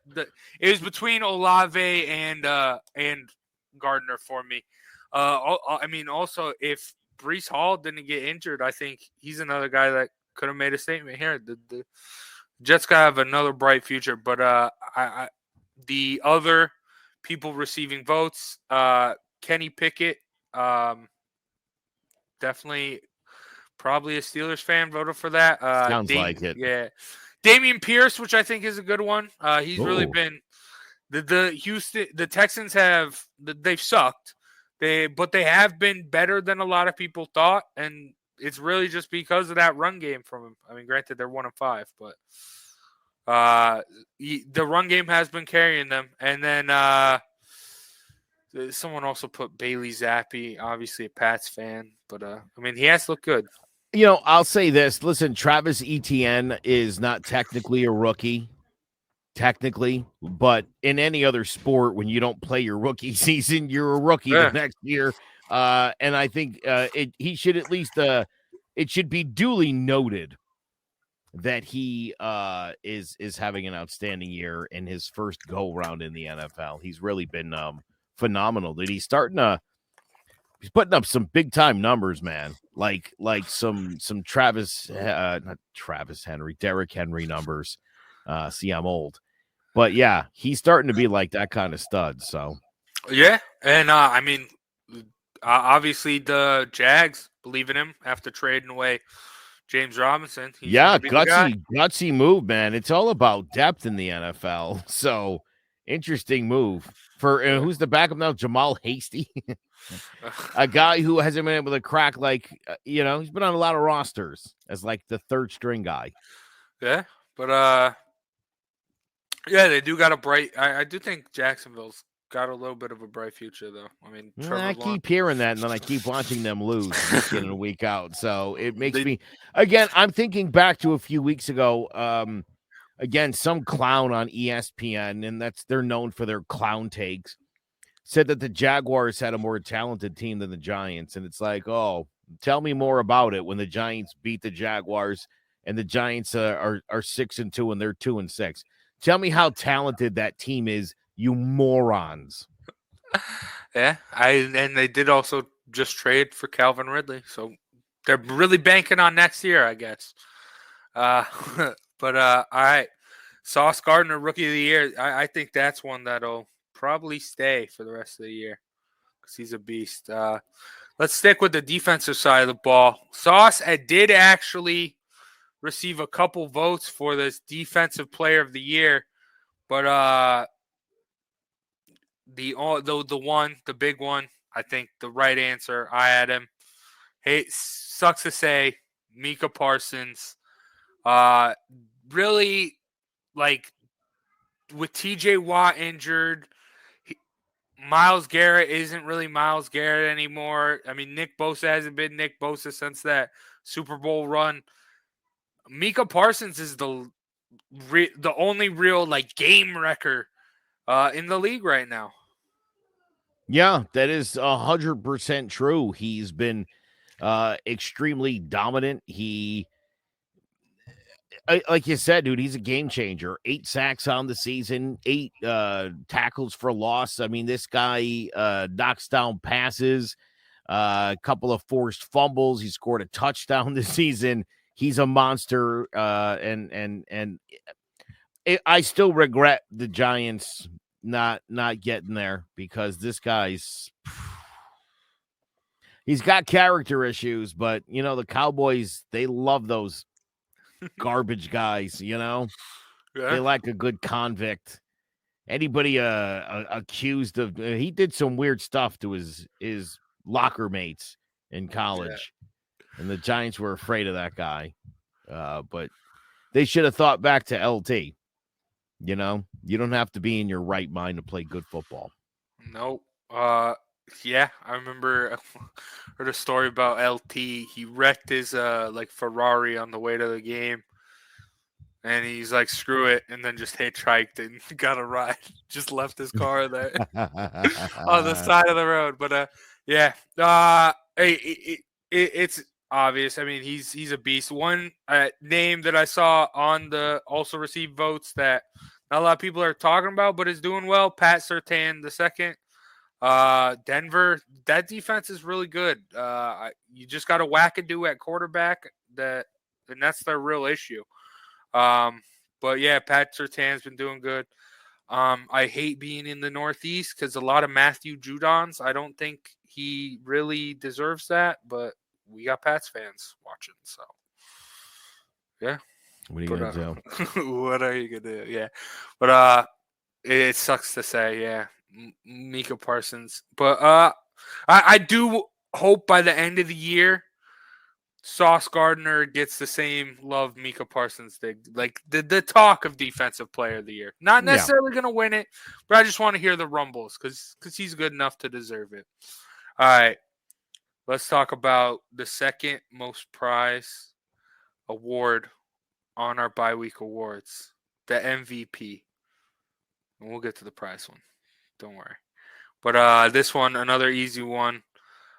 was between Olave and Gardner for me. I mean, also if Breece Hall didn't get injured, I think he's another guy that could have made a statement here. The Jets gotta have another bright future. But the other people receiving votes, Kenny Pickett, definitely. Probably a Steelers fan voted for that. Sounds like it. Yeah. Damian Pierce, which I think is a good one. He's really been the Texans they've sucked. But they have been better than a lot of people thought, and it's really just because of that run game from him. I mean, granted they're 1-5, but the run game has been carrying them. And then someone also put Bailey Zappi, obviously a Pats fan, but I mean he has looked good. You know, I'll say this. Listen, Travis Etienne is not technically a rookie, but in any other sport, when you don't play your rookie season, you're a rookie the next year. And I think he should at least it should be duly noted that he is having an outstanding year in his first go round in the NFL. He's really been phenomenal. That he's putting up some big time numbers, man. Like some Derrick Henry numbers. See, I'm old, but yeah, he's starting to be like that kind of stud. So yeah, and I mean, obviously the Jags believe in him after trading away James Robinson. Gutsy move, man. It's all about depth in the NFL. So interesting move for who's the backup now? Jamal Hasty. A guy who hasn't been able to crack, he's been on a lot of rosters as like the third string guy. Yeah, but yeah, they do got a bright. I do think Jacksonville's got a little bit of a bright future, though. I mean, I Trevor Lawrence. keep hearing that, and then I keep watching them lose week in and week out. So it makes me, again, I'm thinking back to a few weeks ago. Again, some clown on ESPN, and they're known for their clown takes, said that the Jaguars had a more talented team than the Giants. And it's like, oh, tell me more about it when the Giants beat the Jaguars and the Giants are 6-2 and they're 2-6. Tell me how talented that team is, you morons. Yeah, and they did also just trade for Calvin Ridley, so they're really banking on next year, I guess. But all right, Sauce Gardner, Rookie of the Year. I think that's one that'll probably stay for the rest of the year because he's a beast. Let's stick with the defensive side of the ball. Sauce did actually receive a couple votes for this Defensive Player of the Year, but the big one, I think the right answer, I had him. Hey, sucks to say, Micah Parsons. Really, like, with TJ Watt injured, Myles Garrett isn't really Myles Garrett anymore. I mean, Nick Bosa hasn't been Nick Bosa since that Super Bowl run. Micah Parsons is the only real, like, game wrecker in the league right now. Yeah, that is 100% true. He's been extremely dominant. Like you said, dude, he's a game changer. 8 sacks on the season, 8 tackles for loss. I mean, this guy knocks down passes, a couple of forced fumbles. He scored a touchdown this season. He's a monster, and I still regret the Giants not getting there because this guy's he's got character issues, but you know the Cowboys, they love those garbage guys, you know. Yeah. They like a good convict. Anybody accused of he did some weird stuff to his locker mates in college, and the Giants were afraid of that guy. But they should have thought back to LT. You know, you don't have to be in your right mind to play good football. Nope. Yeah, I remember heard a story about LT. He wrecked his Ferrari on the way to the game, and he's like, "Screw it," and then just hitchhiked and got a ride. Just left his car there on the side of the road. But it's obvious. I mean, he's a beast. One name that I saw on the also received votes that not a lot of people are talking about, but is doing well. Pat Surtain II. Denver, that defense is really good. You just got to wackadoo at quarterback, and that's their real issue. But yeah, Pat Surtain's been doing good. I hate being in the Northeast because a lot of Matthew Judons. I don't think he really deserves that, but we got Pats fans watching, so yeah. What are you gonna do? What are you gonna do? Yeah, but it sucks to say, yeah. Micah Parsons, but I do hope by the end of the year Sauce Gardner gets the same love Micah Parsons did, like the talk of Defensive Player of the Year. Not necessarily going to win it, but I just want to hear the rumbles because he's good enough to deserve it. All right, let's talk about the second most prize award on our bye-week awards, the MVP, and we'll get to the prize one. Don't worry. But this one, another easy one.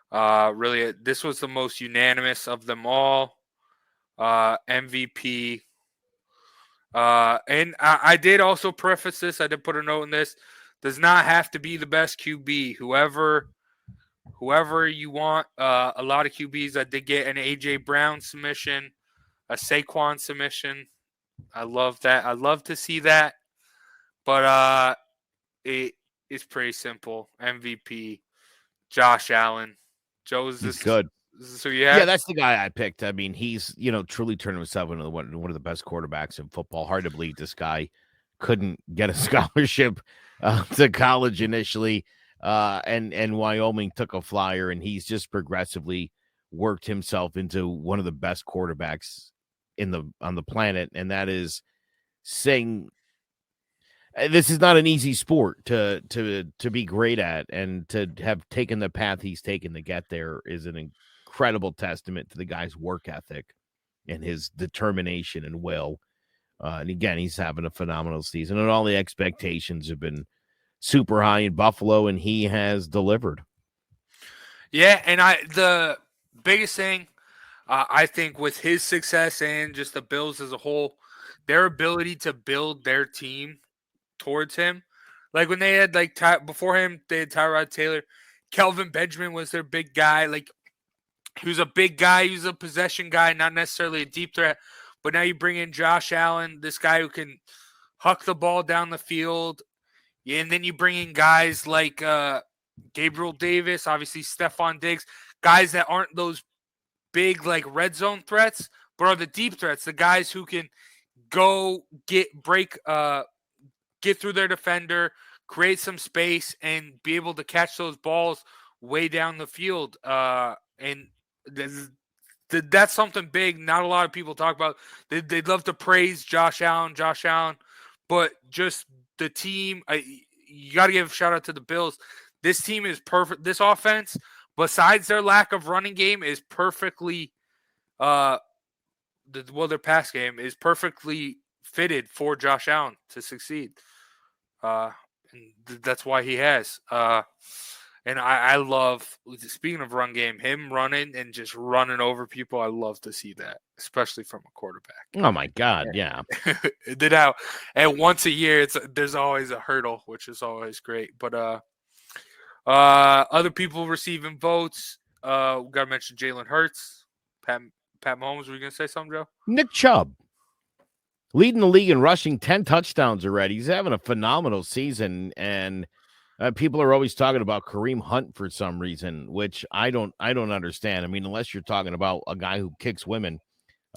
Really, this was the most unanimous of them all. MVP. And I did also preface this. I did put a note in this. Does not have to be the best QB. Whoever you want. A lot of QBs. I did get an AJ Brown submission, a Saquon submission. I love that. I love to see that. But it's pretty simple. MVP, Josh Allen. He's good. So yeah, that's the guy I picked. I mean, he's truly turned himself into one of the best quarterbacks in football. Hard to believe this guy couldn't get a scholarship to college initially, and Wyoming took a flyer, and he's just progressively worked himself into one of the best quarterbacks on the planet, and that is saying. this is not an easy sport to be great at, and to have taken the path he's taken to get there is an incredible testament to the guy's work ethic and his determination and will. And again, he's having a phenomenal season, and all the expectations have been super high in Buffalo, and he has delivered. Yeah, and the biggest thing I think with his success and just the Bills as a whole, their ability to build their team towards him. Like when they had before him, they had Tyrod Taylor. Kelvin Benjamin was their big guy. Like he was a big guy. He was a possession guy, not necessarily a deep threat. But now you bring in Josh Allen, this guy who can huck the ball down the field. Yeah, and then you bring in guys like Gabriel Davis, obviously Stephon Diggs, guys that aren't those big like red zone threats, but are the deep threats, the guys who can go get through their defender, create some space, and be able to catch those balls way down the field. And that's something big. Not a lot of people talk about. They'd love to praise Josh Allen, but just the team. You got to give a shout out to the Bills. This team is perfect. This offense, besides their lack of running game, is perfectly. Their pass game is perfectly fitted for Josh Allen to succeed. And that's why he has. And I love, speaking of run game, him running and just running over people. I love to see that, especially from a quarterback. Oh my God, yeah. And once a year, there's always a hurdle, which is always great. But other people receiving votes. We got to mention Jalen Hurts, Pat Mahomes. Were you gonna say something, Joe? Nick Chubb, leading the league in rushing, 10 touchdowns already. He's having a phenomenal season, and people are always talking about Kareem Hunt for some reason, which I don't understand. I mean, unless you're talking about a guy who kicks women,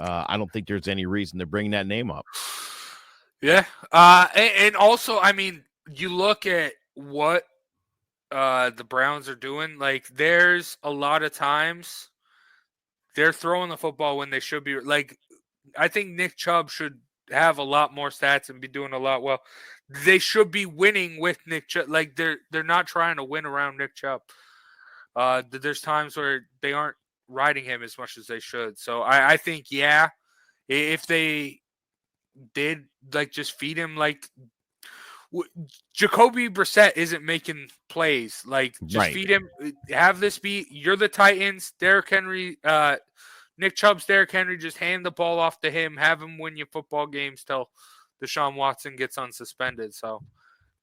I don't think there's any reason to bring that name up. Yeah, and also, I mean, you look at what the Browns are doing. Like, there's a lot of times they're throwing the football when they should be. Like, I think Nick Chubb should have a lot more stats and be doing a lot well. They should be winning with Nick Chubb. Like, they're not trying to win around Nick Chubb. There's times where they aren't riding him as much as they should. So I think, yeah, if they did just feed him, Jacoby Brissett isn't making plays. Just feed him. Have this be, you're the Titans. Derrick Henry, Nick Chubb's Derrick Henry. Just hand the ball off to him. Have him win your football games till Deshaun Watson gets unsuspended. So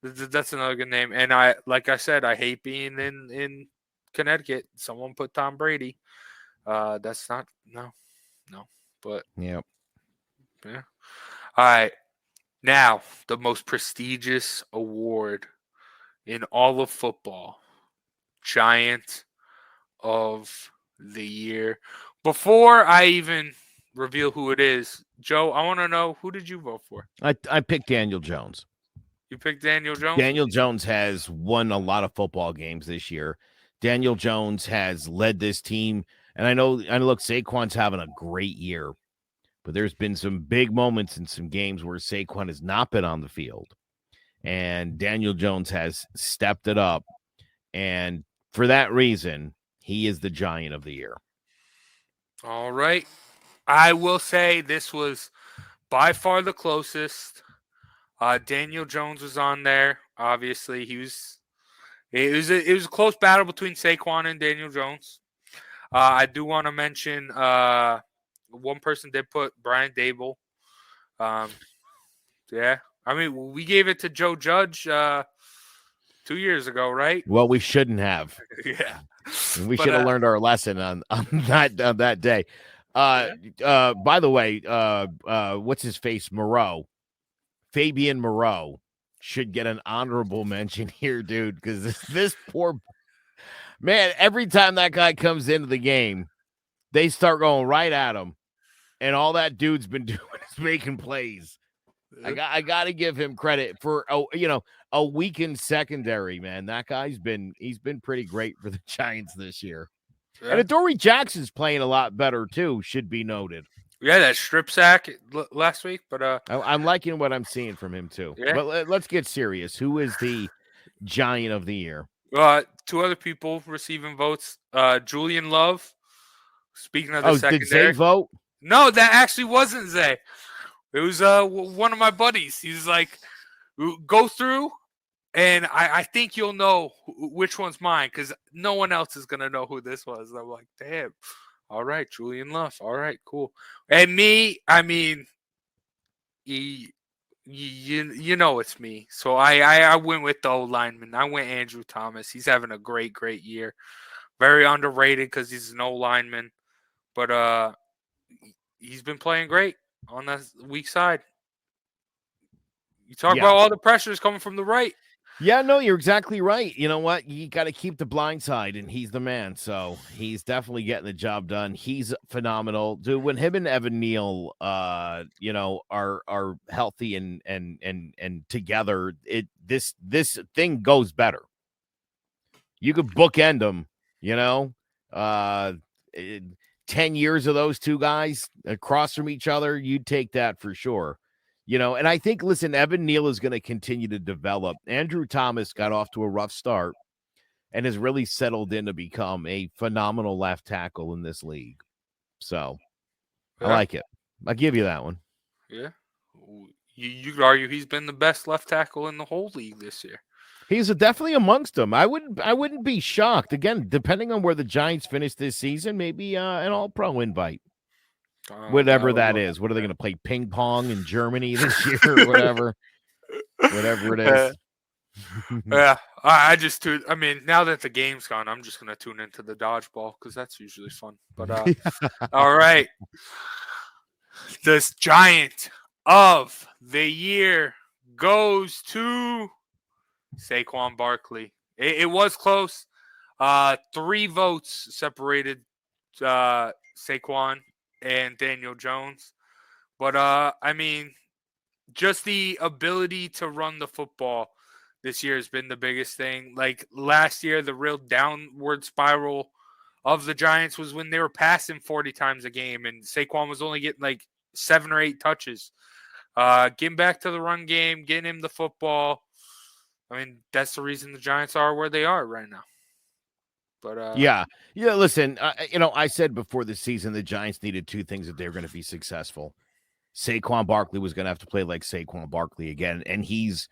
that's another good name. And like I said, I hate being in Connecticut. Someone put Tom Brady. That's not no. But yeah. All right. Now, the most prestigious award in all of football, Giant of the Year. Before I even reveal who it is, Joe, I want to know, who did you vote for? I picked Daniel Jones. You picked Daniel Jones? Daniel Jones has won a lot of football games this year. Daniel Jones has led this team. And I know, look, Saquon's having a great year. But there's been some big moments in some games where Saquon has not been on the field. And Daniel Jones has stepped it up. And for that reason, he is the Giant of the Year. All right. I will say this was by far the closest. Daniel Jones was on there. Obviously, it was a close battle between Saquon and Daniel Jones. I do want to mention one person did put Brian Dable. Yeah. I mean, we gave it to Joe Judge 2 years ago, right? Well, we shouldn't have. Yeah. We should have learned our lesson on that day. By the way, what's his face? Fabian Moreau should get an honorable mention here, dude, because this poor man, every time that guy comes into the game, they start going right at him. And all that dude's been doing is making plays. I got to give him credit for a weakened secondary, man. That guy's been pretty great for the Giants this year. Yeah. And Adoree Jackson's playing a lot better too, should be noted. Yeah, that strip sack last week, but I'm liking what I'm seeing from him too. yeah. But let's get serious. Who is the Giant of the year? Two other people receiving votes. Julian Love. Speaking of the Oh, did Zay secondary, vote? no, that actually wasn't Zay. It was one of my buddies. He's like, go through, and I think you'll know which one's mine because no one else is gonna know who this was. I'm like, damn. All right, Julian Love. All right, cool. And me, I mean, you know it's me. So I went with the old lineman. I went Andrew Thomas. He's having a great year. Very underrated because he's an old lineman, but he's been playing great on the weak side. You talk Yeah. about all the pressures coming from the right. Yeah, no, you're exactly right. You know what? You got to keep the blind side, and he's the man. So he's definitely getting the job done. He's phenomenal, dude. When him and Evan Neal, are healthy and together, this thing goes better. You could bookend them, you know. Uh, 10 years of those two guys across from each other, you'd take that for sure. And I think, listen, Evan Neal is going to continue to develop. Andrew Thomas got off to a rough start and has really settled in to become a phenomenal left tackle in this league. So Yeah. I like it. I'll give you that one. Yeah. You could argue he's been the best left tackle in the whole league this year. He's definitely amongst them. I wouldn't be shocked. Again, depending on where the Giants finish this season, maybe an all-pro invite. Whatever that is. What are they going to play ping pong in Germany this year or whatever? Whatever it is. Yeah, I just tune. I mean, now that the game's gone, I'm just gonna tune into the dodgeball because that's usually fun. But all right, this Giant of the year goes to Saquon Barkley. It was close. 3 votes separated Saquon and Daniel Jones. But, I mean, just the ability to run the football this year has been the biggest thing. Like last year, the real downward spiral of the Giants was when they were passing 40 times a game and Saquon was only getting like 7 or 8 touches. Getting back to the run game, getting him the football. I mean, that's the reason the Giants are where they are right now. But yeah. Listen, I said before the season the Giants needed 2 things if they were going to be successful. Saquon Barkley was going to have to play like Saquon Barkley again, and he's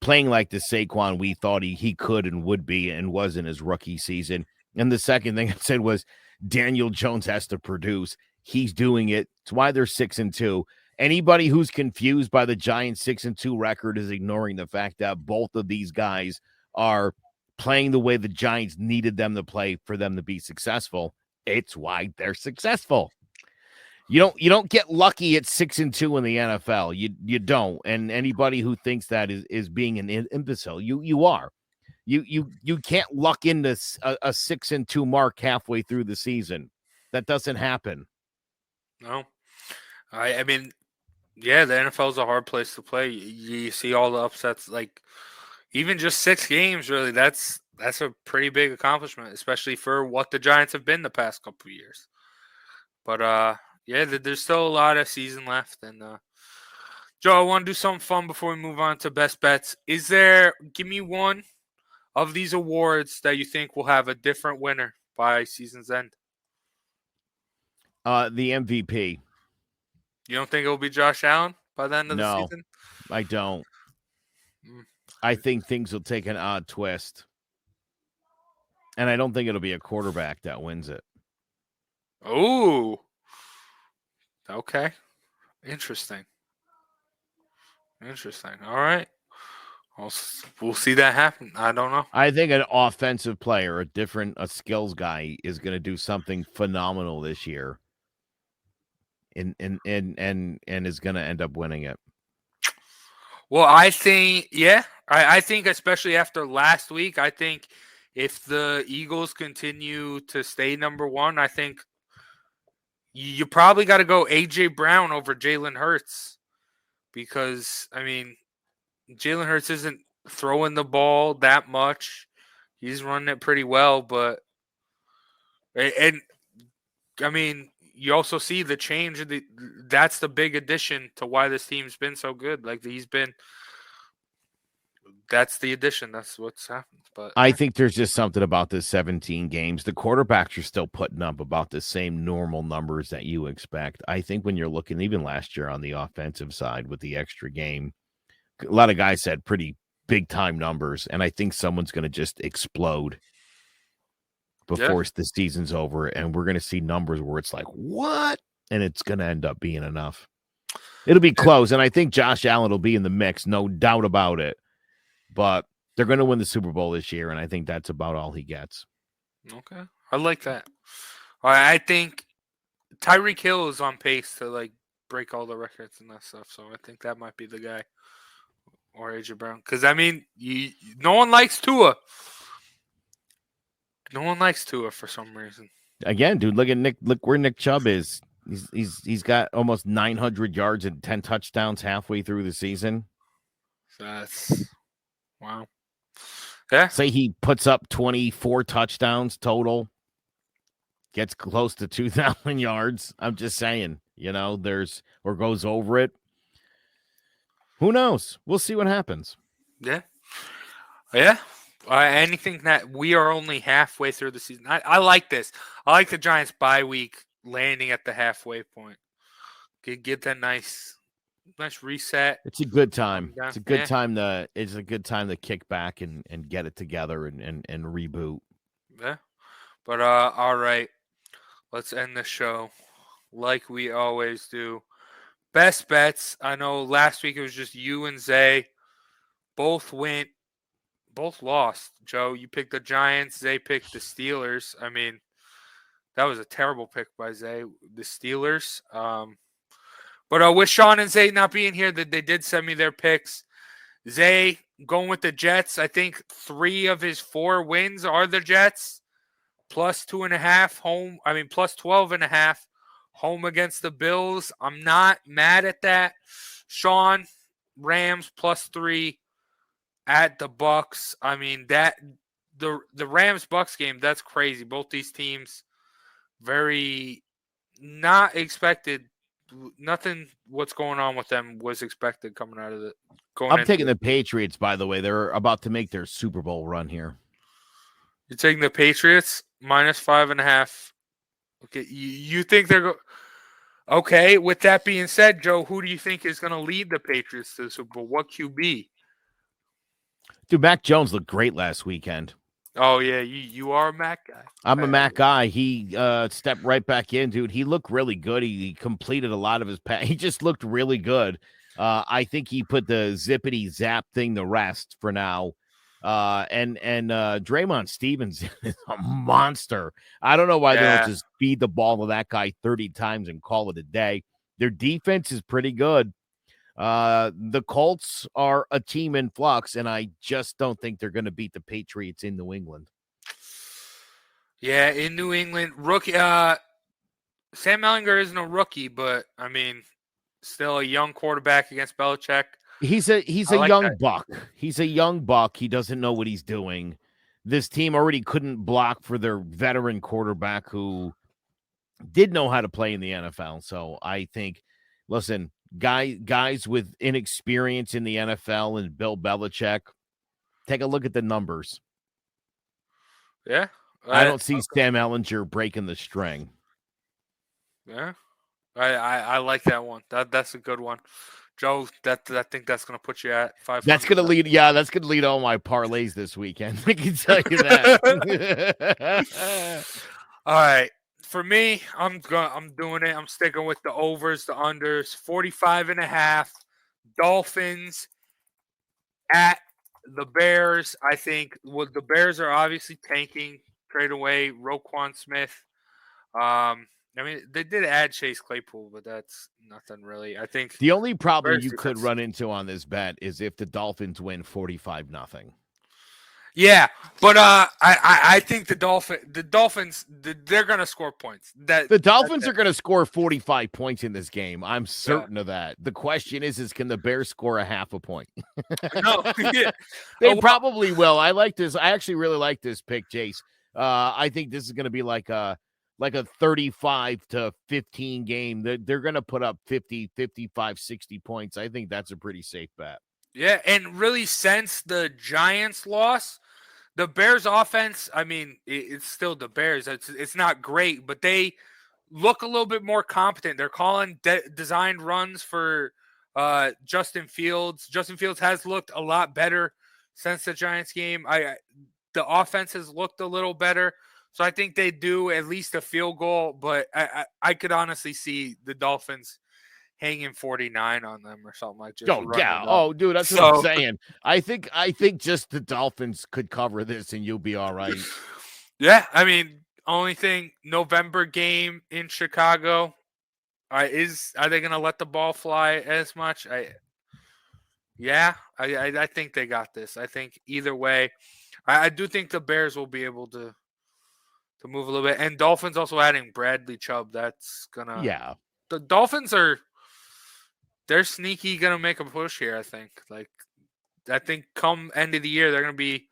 playing like the Saquon we thought he could and would be and was in his rookie season. And the second thing I said was Daniel Jones has to produce. He's doing it. It's why they're 6-2. Anybody who's confused by the Giants 6-2 record is ignoring the fact that both of these guys are playing the way the Giants needed them to play for them to be successful. It's why they're successful. You don't get lucky at 6-2 in the NFL. You don't. And anybody who thinks that is being an imbecile. You are. You can't luck into a 6-2 mark halfway through the season. That doesn't happen. No. I mean, yeah, the NFL is a hard place to play. You see all the upsets, like even just 6 games, really. That's a pretty big accomplishment, especially for what the Giants have been the past couple of years. But yeah, there's still a lot of season left. And Joe, I want to do something fun before we move on to best bets. Give me one of these awards that you think will have a different winner by season's end. The MVP. You don't think it will be Josh Allen by the end of the season? I don't. I think things will take an odd twist. And I don't think it'll be a quarterback that wins it. Oh. Okay. Interesting. All right. We'll see that happen. I don't know. I think an offensive player, a skills guy, is going to do something phenomenal this year. And is going to end up winning it. Well, I think, I think especially after last week, I think if the Eagles continue to stay number 1, I think you probably got to go A.J. Brown over Jalen Hurts because, I mean, Jalen Hurts isn't throwing the ball that much. He's running it pretty well, but – and, I mean – you also see the change. That's the big addition to why this team's been so good. Like that's the addition. That's what's happened. But I think there's just something about this 17 games. The quarterbacks are still putting up about the same normal numbers that you expect. I think when you're looking, even last year on the offensive side with the extra game, a lot of guys had pretty big time numbers, and I think someone's going to just explode before the season's over, and we're going to see numbers where it's like, what? And it's going to end up being enough. It'll be close, and I think Josh Allen will be in the mix, no doubt about it. But they're going to win the Super Bowl this year, and I think that's about all he gets. Okay. I like that. I think Tyreek Hill is on pace to, like, break all the records and that stuff, so I think that might be the guy. Or AJ Brown. Because, I mean, no one likes Tua. No one likes Tua for some reason. Again, dude, look where Nick Chubb is. He's got almost 900 yards and 10 touchdowns halfway through the season. That's wow. Yeah. Say he puts up 24 touchdowns total, gets close to 2,000 yards. I'm just saying, or goes over it. Who knows? We'll see what happens. Yeah. Yeah. Anything that we are only halfway through the season. I like this. I like the Giants bye week landing at the halfway point. Get that nice reset. It's a good time. It's a good time to kick back and get it together and reboot. Yeah. But all right. Let's end the show like we always do. Best bets. I know last week it was just you and Zay. Both lost. Joe, you picked the Giants. Zay picked the Steelers. I mean, that was a terrible pick by Zay. The Steelers. But with Sean and Zay not being here, they did send me their picks. Zay going with the Jets. I think 3 of his 4 wins are the Jets. Plus 2.5 home. I mean, plus 12.5 home against the Bills. I'm not mad at that. Sean, Rams plus 3 at the Bucks. I mean, that the Rams Bucks game, that's crazy. Both these teams very not expected. Nothing what's going on with them was expected coming out of it. I'm taking the Patriots, by the way. They're about to make their Super Bowl run here. You're taking the Patriots minus 5.5. Okay, you think they're okay? With that being said, Joe, who do you think is going to lead the Patriots to the Super Bowl? What QB? Dude, Mac Jones looked great last weekend. Oh yeah, you are a Mac guy. I'm a Mac guy. He stepped right back in, dude. He looked really good. He completed a lot of his pass. He just looked really good. I think he put the zippity zap thing to rest for now. And Draymond Stevens is a monster. I don't know why they don't just feed the ball to that guy 30 times and call it a day. Their defense is pretty good. The Colts are a team in flux, and I just don't think they're going to beat the Patriots in New England. Yeah, in New England, rookie. Sam Ehlinger isn't a rookie, but I mean, still a young quarterback against Belichick. He's a young buck. He's a young buck. He doesn't know what he's doing. This team already couldn't block for their veteran quarterback who did know how to play in the NFL. So I think, listen, guys with inexperience in the NFL and Bill Belichick, take a look at the numbers. Yeah. I don't see Sam Ehlinger breaking the string. Yeah. I like that one. That's a good one. Joe, I think that's going to put you at 500. That's going to lead. Yeah, that's going to lead all my parlays this weekend. I can tell you that. All right. For me, I'm doing it. I'm sticking with the overs, the unders, 45.5. Dolphins at the Bears. I think the Bears are obviously tanking, trade away Roquan Smith. I mean, they did add Chase Claypool, but that's nothing really. I think the only problem you could run into on this bet is if the Dolphins win 45-0. Yeah, but I think the Dolphins, they're going to score points. The Dolphins are going to score 45 points in this game. I'm certain of that. The question is can the Bears score a half a point? No, yeah. They probably will. I like this. I actually really like this pick, Jace. I think this is going to be like a like a 35-15 game. They're going to put up 50, 55, 60 points. I think that's a pretty safe bet. Yeah, and really since the Giants loss, the Bears offense, I mean, it's still the Bears. It's not great, but they look a little bit more competent. They're calling designed runs for Justin Fields. Justin Fields has looked a lot better since the Giants game. The offense has looked a little better. So I think they do at least a field goal, but I could honestly see the Dolphins hanging 49 on them or something like just. Oh, yeah. Oh, dude, that's what I'm saying. I think just the Dolphins could cover this and you'll be all right. Yeah, I mean, only thing, November game in Chicago. Are they going to let the ball fly as much? I think they got this. I think either way, I do think the Bears will be able to move a little bit. And Dolphins also adding Bradley Chubb. That's gonna. Yeah. The Dolphins they're sneaky gonna make a push here. I think. I think come end of the year they're gonna be.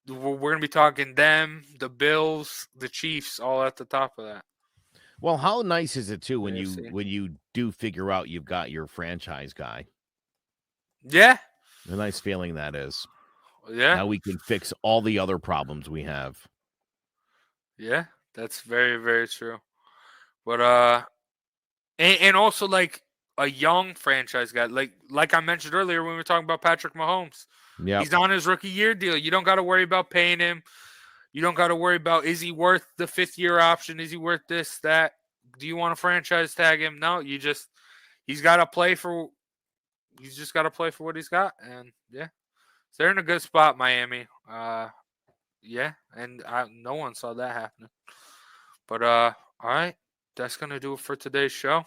We're gonna be talking them, the Bills, the Chiefs, all at the top of that. Well, how nice is it too when you do figure out you've got your franchise guy? Yeah. A nice feeling that is. Yeah. Now we can fix all the other problems we have. Yeah, that's very, very true. But and also like a young franchise guy, like I mentioned earlier when we were talking about Patrick Mahomes. Yeah, he's on his rookie year deal. You don't got to worry about paying him. You don't got to worry about, is he worth the 5th-year option? Is he worth this, that? Do you want to franchise tag him? No, he's got to play for. He's just got to play for what he's got, and yeah, so they're in a good spot, Miami. Yeah, and no one saw that happening. But all right, that's gonna do it for today's show.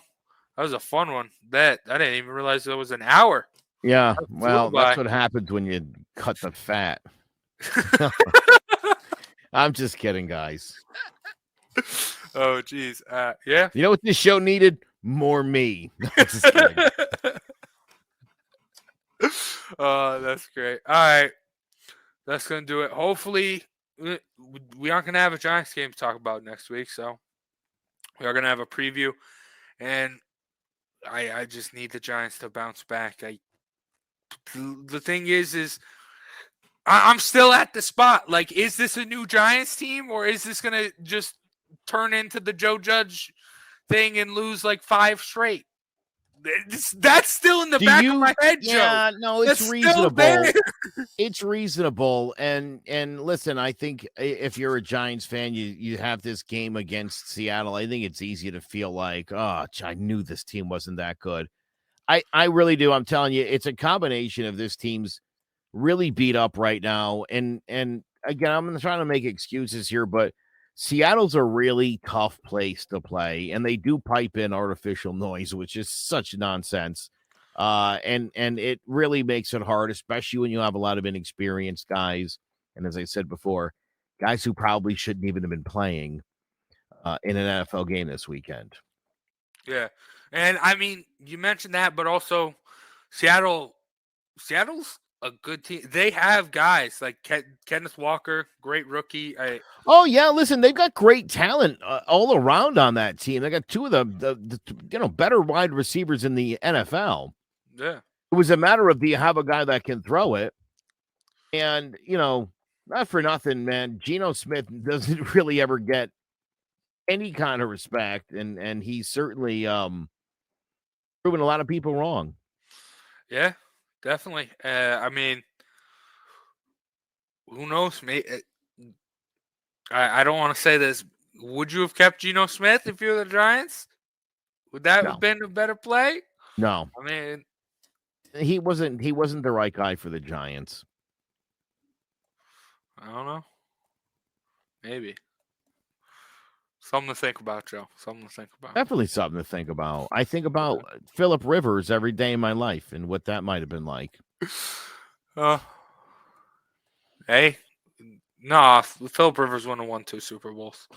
That was a fun one. I didn't even realize it was an hour. Yeah, well, that's what happens when you cut the fat. I'm just kidding, guys. Oh, geez. Yeah. You know what this show needed? More me. Just kidding. Oh, that's great. All right. That's going to do it. Hopefully, we aren't going to have a Giants game to talk about next week, so we are going to have a preview. And I just need the Giants to bounce back. The thing is I'm still at the spot. Like, is this a new Giants team, or is this going to just turn into the Joe Judge thing and lose like 5 straight? That's still in the back of my head, Joe. Yeah, no, it's reasonable. It's reasonable. And listen, I think if you're a Giants fan, you have this game against Seattle. I think it's easy to feel like, oh, I knew this team wasn't that good. I really do. I'm telling you, it's a combination of this team's really beat up right now. And again, I'm trying to make excuses here, but Seattle's a really tough place to play, and they do pipe in artificial noise, which is such nonsense. And it really makes it hard, especially when you have a lot of inexperienced guys. And as I said before, guys who probably shouldn't even have been playing in an NFL game this weekend. Yeah. And I mean, you mentioned that, but also Seattle's a good team. They have guys like Kenneth Walker, great rookie. Oh yeah, listen, they've got great talent all around on that team. They got 2 of the better wide receivers in the NFL. Yeah, it was a matter of, do you have a guy that can throw it? And not for nothing, man, Geno Smith doesn't really ever get any kind of respect, and he's certainly proven a lot of people wrong. Yeah. Definitely. I mean, who knows? I don't want to say this. Would you have kept Geno Smith if you were the Giants? Would that have been a better play? No. I mean, he wasn't the right guy for the Giants. I don't know. Maybe. Something to think about, Joe. Something to think about. Definitely something to think about. I think about Phillip Rivers every day in my life and what that might have been like. Hey, nah, Phillip Rivers wouldn't have won 2 Super Bowls.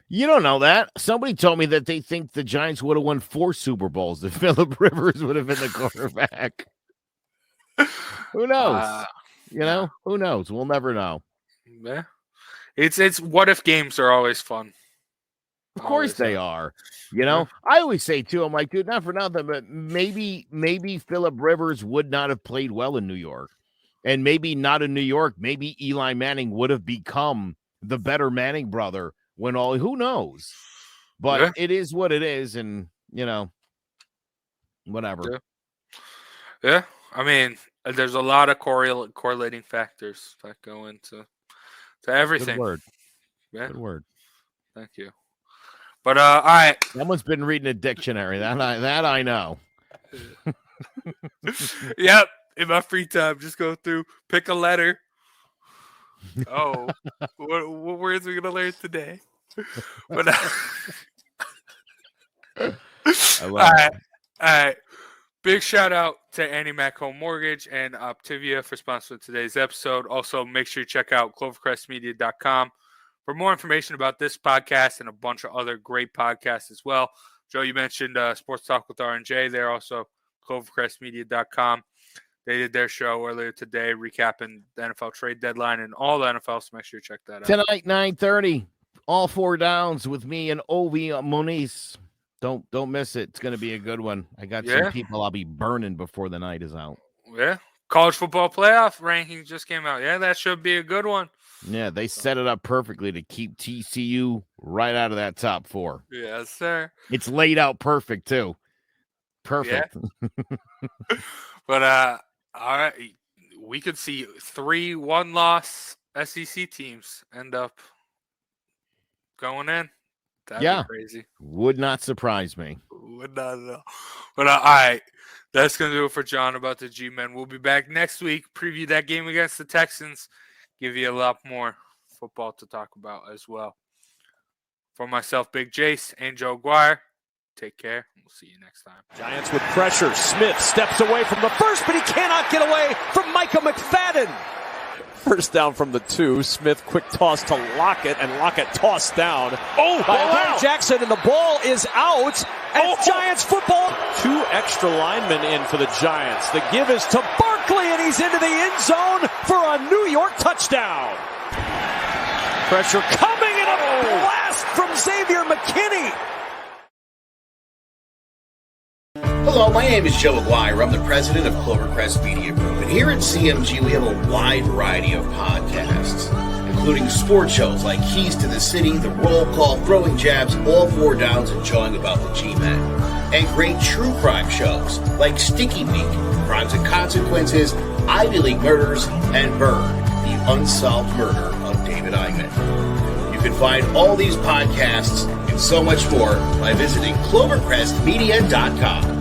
You don't know that. Somebody told me that they think the Giants would have won 4 Super Bowls if Phillip Rivers would have been the quarterback. Who knows? Who knows? We'll never know. Yeah. It's what if games are always fun. Of course they are. You know, I always say too, I'm like, dude, not for nothing, but maybe Phillip Rivers would not have played well in New York. And maybe not in New York. Maybe Eli Manning would have become the better Manning brother when who knows? But it is what it is, and you know, whatever. Yeah. I mean, there's a lot of correlating factors that go into everything. Good word. Yeah. Good word. Thank you. But all right. Someone's been reading a dictionary. That I know. Yep. In my free time, just go through, pick a letter. Oh, what words are we gonna learn today? But all right. Big shout out to Annie Mac Home Mortgage and Optivia for sponsoring today's episode. Also, make sure you check out clovercrestmedia.com for more information about this podcast and a bunch of other great podcasts as well. Joe, you mentioned Sports Talk with R&J. They're also clovercrestmedia.com. They did their show earlier today, recapping the NFL trade deadline and all the NFL, so make sure you check that out. Tonight, 9:30, all 4 downs with me and Ovi Moniz. Don't miss it. It's going to be a good one. I got some people I'll be burning before the night is out. Yeah. College football playoff rankings just came out. Yeah, that should be a good one. Yeah, they set it up perfectly to keep TCU right out of that top 4. Yes, sir. It's laid out perfect, too. Perfect. Yeah. But, all right, we could see 3 one-loss SEC teams end up going in. That'd be crazy. Would not surprise me. Would not at all. But all right, that's going to do it for John about the G-Men. We'll be back next week, preview that game against the Texans, give you a lot more football to talk about as well. For myself, Big Jace, and Joe Guire, take care. We'll see you next time. Giants with pressure. Smith steps away from the first, but he cannot get away from Micah McFadden. First down from the 2. Smith, quick toss to Lockett, and Lockett tossed down. By Jackson, and the ball is out. And Giants football. 2 extra linemen in for the Giants. The give is to Barkley, and he's into the end zone for a New York touchdown. Pressure coming, and a blast from Xavier McKinney. Hello, my name is Joe Aguirre. I'm the president of Clovercrest Media Group. And here at CMG, we have a wide variety of podcasts, including sports shows like Keys to the City, The Roll Call, Throwing Jabs, All 4 Downs, and Jawing About the G-Men. And great true crime shows like Sticky Week, Crimes and Consequences, Ivy League Murders, and Bird, the unsolved murder of David Eichmann. You can find all these podcasts and so much more by visiting clovercrestmedia.com.